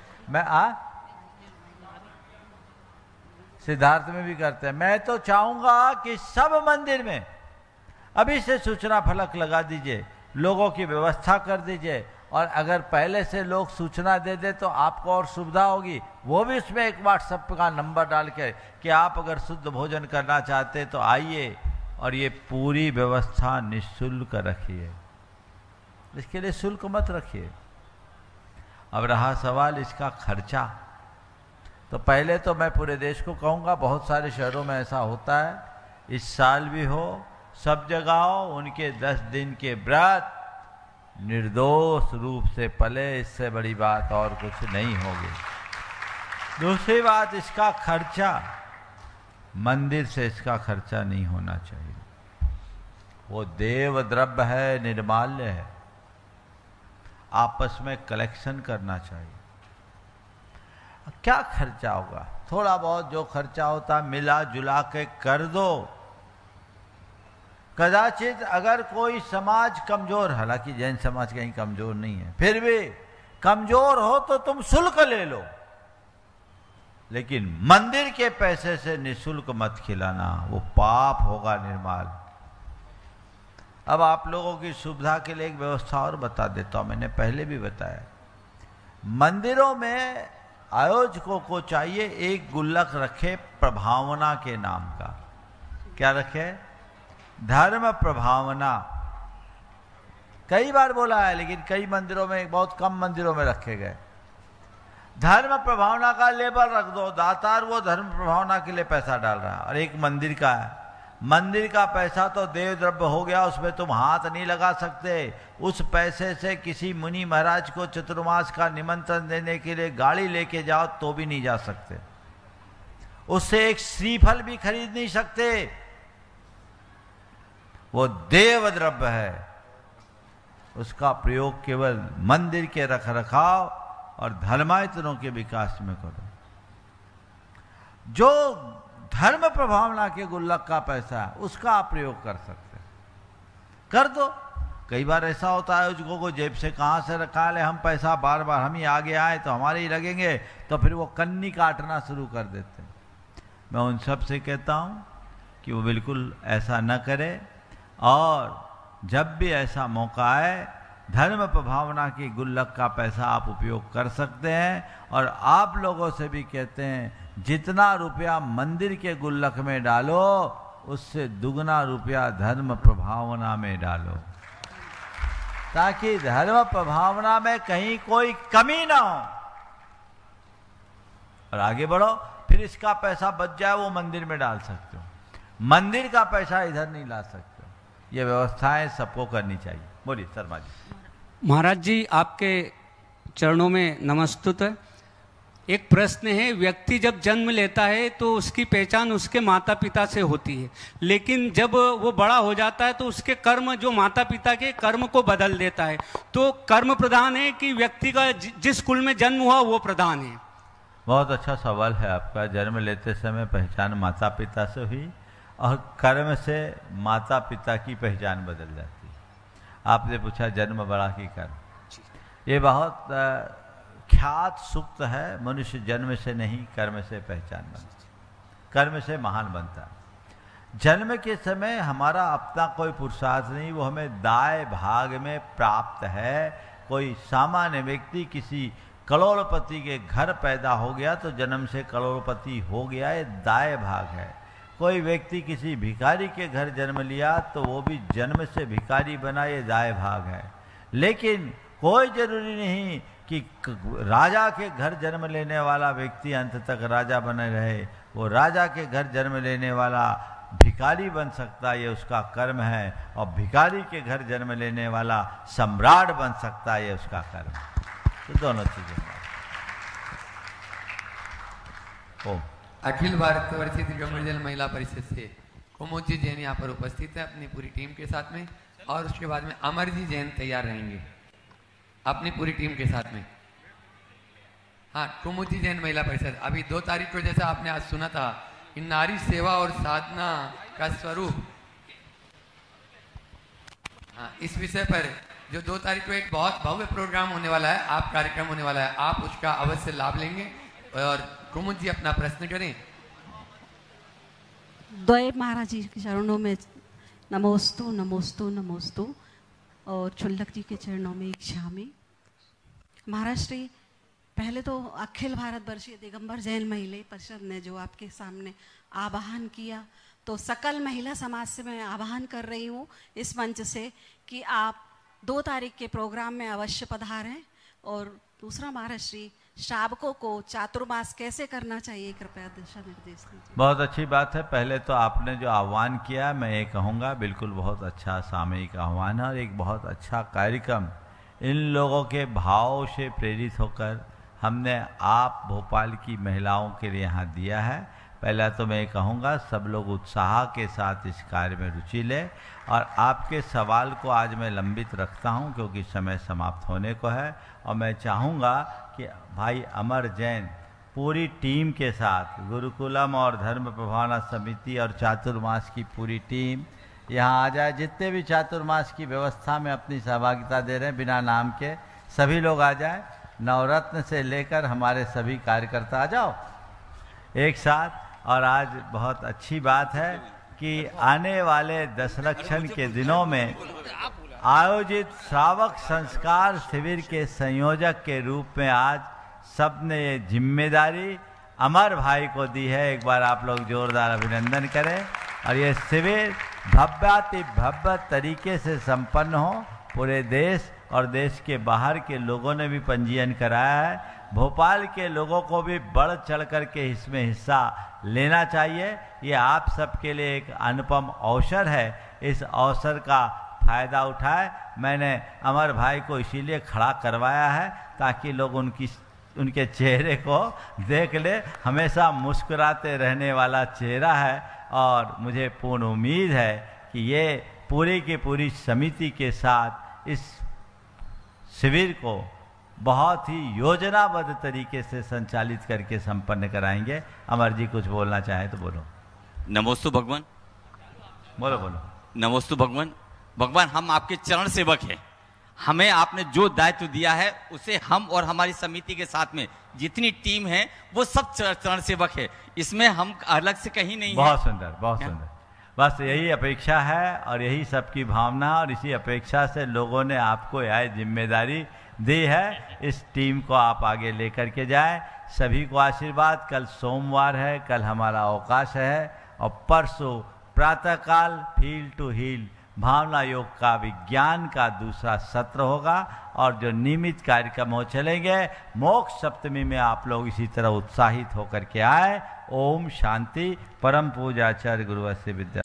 सिद्धार्थ में भी करते हैं। मैं तो चाहूंगा कि सब मंदिर में अभी से सूचना फलक लगा दीजिए, लोगों की व्यवस्था कर दीजिए, और अगर पहले से लोग सूचना दे दे तो आपको और सुविधा होगी। वो भी उसमें एक व्हाट्सएप का नंबर डाल के कि आप अगर शुद्ध भोजन करना चाहते तो आइए, और ये पूरी व्यवस्था निःशुल्क रखिए। इसके लिए शुल्क मत रखिए। अब रहा सवाल इसका खर्चा, तो पहले तो मैं पूरे देश को कहूँगा, बहुत सारे शहरों में ऐसा होता है, इस साल भी हो, सब जगह हो, उनके 10 दिन के व्रत निर्दोष रूप से पले। इससे बड़ी बात और कुछ नहीं होगी। दूसरी बात, इसका खर्चा मंदिर से इसका खर्चा नहीं होना चाहिए। वो देव द्रव्य है, निर्माल्य है, आपस में कलेक्शन करना चाहिए। क्या खर्चा होगा? थोड़ा बहुत जो खर्चा होता मिला जुला के कर दो। कदाचित अगर कोई समाज कमजोर, हालांकि जैन समाज कहीं कमजोर नहीं है, फिर भी कमजोर हो तो तुम शुल्क ले लो, लेकिन मंदिर के पैसे से निःशुल्क मत खिलाना, वो पाप होगा निर्माल। अब आप लोगों की सुविधा के लिए एक व्यवस्था और बता देता हूं, मैंने पहले भी बताया। मंदिरों में आयोजकों को चाहिए एक गुल्लक रखे प्रभावना के नाम का। क्या रखे? धर्म प्रभावना। कई बार बोला है, लेकिन कई मंदिरों में, बहुत कम मंदिरों में रखे गए। धर्म प्रभावना का लेबल रख दो, दातार वो धर्म प्रभावना के लिए पैसा डाल रहा है, और एक मंदिर का है। मंदिर का पैसा तो देव द्रव्य हो गया, उसमें तुम हाथ नहीं लगा सकते। उस पैसे से किसी मुनि महाराज को चतुर्मास का निमंत्रण देने के लिए गाड़ी लेके जाओ तो भी नहीं जा सकते। उससे एक श्रीफल भी खरीद नहीं सकते। वो देव द्रव्य है, उसका प्रयोग केवल मंदिर के रखरखाव और धर्मायतनों के विकास में करो। जो धर्म प्रभावना के गुल्लक का पैसा है उसका आप प्रयोग कर सकते हैं, कर दो। कई बार ऐसा होता है आयोजकों को जेब से कहाँ से रखा ले, हम पैसा बार बार हम ही आगे आए तो हमारे ही लगेंगे, तो फिर वो कन्नी काटना शुरू कर देते हैं। मैं उन सब से कहता हूँ कि वो बिल्कुल ऐसा न करे, और जब भी ऐसा मौका आए धर्म प्रभावना की गुल्लक का पैसा आप उपयोग कर सकते हैं। और आप लोगों से भी कहते हैं जितना रुपया मंदिर के गुल्लक में डालो उससे दुगना रुपया धर्म प्रभावना में डालो, ताकि धर्म प्रभावना में कहीं कोई कमी ना हो। और आगे बढ़ो, फिर इसका पैसा बच जाए वो मंदिर में डाल सकते हो, मंदिर का पैसा इधर नहीं ला सकते। ये व्यवस्थाएं सबको करनी चाहिए। बोलिए शर्मा जी। महाराज जी, आपके चरणों में नमस्तुत है। एक प्रश्न है, व्यक्ति जब जन्म लेता है तो उसकी पहचान उसके माता पिता से होती है, लेकिन जब वो बड़ा हो जाता है तो उसके कर्म जो माता पिता के कर्म को बदल देता है, तो कर्म प्रधान है कि व्यक्ति का जिस कुल में जन्म हुआ वो प्रधान है? बहुत अच्छा सवाल है आपका। जन्म लेते समय पहचान माता पिता से हुई और कर्म से माता पिता की पहचान बदल जाती है। आपने पूछा जन्म बड़ा की कर्म, ये बहुत ख्यात सूक्त है। मनुष्य जन्म से नहीं कर्म से पहचान बनती। कर्म से महान बनता है। जन्म के समय हमारा अपना कोई पुरुषार्थ नहीं, वो हमें दाएं भाग में प्राप्त है। कोई सामान्य व्यक्ति किसी करोड़पति के घर पैदा हो गया तो जन्म से करोड़पति हो गया, ये दाएं भाग है। कोई व्यक्ति किसी भिखारी के घर जन्म लिया तो वो भी जन्म से भिखारी बना, ये दाएं भाग है। लेकिन कोई जरूरी नहीं कि राजा के घर जन्म लेने वाला व्यक्ति अंत तक राजा बने रहे। वो राजा के घर जन्म लेने वाला भिखारी बन सकता है, ये उसका कर्म है। और भिखारी के घर जन्म लेने वाला सम्राट बन सकता है, ये उसका कर्म है। तो दोनों चीजें। ओम। अखिल भारतवर्षीय दिगंबर जैन महिला परिषद से कुमुद जी जैन यहाँ पर उपस्थित है अपनी पूरी टीम के साथ में, और उसके बाद में अमर जी जैन तैयार रहेंगे अपनी पूरी टीम के साथ में। हाँ, कुमुद जी जैन महिला परिषद अभी 2 तारीख को, जैसा आपने आज सुना था कि नारी सेवा और साधना का स्वरूप, हाँ, इस विषय पर जो 2 तारीख को एक बहुत भव्य प्रोग्राम होने वाला है, आप कार्यक्रम होने वाला है, आप उसका अवश्य लाभ लेंगे। और कुमुद जी अपना प्रश्न करें। द्वय महाराज जी के चरणों में नमोस्तु नमोस्तु नमोस्तु, और चुल्लक जी के चरणों में इच्छामि। महाराज श्री, पहले तो अखिल भारतवर्षीय दिगंबर जैन महिला परिषद ने जो आपके सामने आवाहन किया, तो सकल महिला समाज से मैं आवाहन कर रही हूँ इस मंच से कि आप 2 तारीख के प्रोग्राम में अवश्य पधारें। और दूसरा, महाराज श्री, श्रावकों को चातुर्मास कैसे करना चाहिए, कृपया दिशा निर्देश दीजिए। बहुत अच्छी बात है। पहले तो आपने जो आह्वान किया, मैं ये कहूँगा बिल्कुल बहुत अच्छा सामयिक आह्वान है और एक बहुत अच्छा कार्यक्रम। इन लोगों के भाव से प्रेरित होकर हमने आप भोपाल की महिलाओं के लिए यहाँ दिया है। पहला तो मैं कहूँगा सब लोग उत्साह के साथ इस कार्य में रुचि लें। और आपके सवाल को आज मैं लंबित रखता हूँ क्योंकि समय समाप्त होने को है, और मैं चाहूँगा कि भाई अमर जैन पूरी टीम के साथ, गुरुकुलम और धर्म प्रभावना समिति और चातुर्मास की पूरी टीम यहाँ आ जाए। जितने भी चातुर्मास की व्यवस्था में अपनी सहभागिता दे रहे हैं बिना नाम के, सभी लोग आ जाए। नवरत्न से लेकर हमारे सभी कार्यकर्ता आ जाओ एक साथ। और आज बहुत अच्छी बात है कि आने वाले दशलक्षण के दिनों में आयोजित श्रावक संस्कार शिविर के संयोजक के रूप में आज सबने ये जिम्मेदारी अमर भाई को दी है। एक बार आप लोग जोरदार अभिनंदन करें। और ये शिविर भव्याति भव्य तरीके से संपन्न हो। पूरे देश और देश के बाहर के लोगों ने भी पंजीयन कराया है। भोपाल के लोगों को भी बढ़ चढ़ कर के इसमें हिस्सा लेना चाहिए। ये आप सबके लिए एक अनुपम अवसर है। इस अवसर का फायदा उठाए। मैंने अमर भाई को इसीलिए खड़ा करवाया है ताकि लोग उनके चेहरे को देख ले। हमेशा मुस्कुराते रहने वाला चेहरा है और मुझे पूर्ण उम्मीद है कि ये पूरी की पूरी समिति के साथ इस शिविर को बहुत ही योजनाबद्ध तरीके से संचालित करके संपन्न कराएंगे। अमर जी कुछ बोलना चाहे तो बोलो। नमोस्तु भगवान। बोलो। नमोस्तु भगवान। भगवान, हम आपके चरण सेवक हैं। हमें आपने जो दायित्व दिया है उसे हम और हमारी समिति के साथ में जितनी टीम है वो सब चरण सेवक है। इसमें हम अलग से कहीं नहीं। बहुत सुंदर, बहुत सुंदर। बस यही अपेक्षा है और यही सबकी भावना, और इसी अपेक्षा से लोगों ने आपको यह जिम्मेदारी दी है। इस टीम को आप आगे लेकर के जाएं। सभी को आशीर्वाद। कल सोमवार है, कल हमारा अवकाश है, और परसों प्रातःकाल फील टू हील भावना योग का विज्ञान का दूसरा सत्र होगा। और जो नियमित कार्यक्रम हो चलेंगे। मोक्ष सप्तमी में आप लोग इसी तरह उत्साहित होकर के आए। ओम शांति। परम पूजाचार्य गुरुवत्स्य विद्या।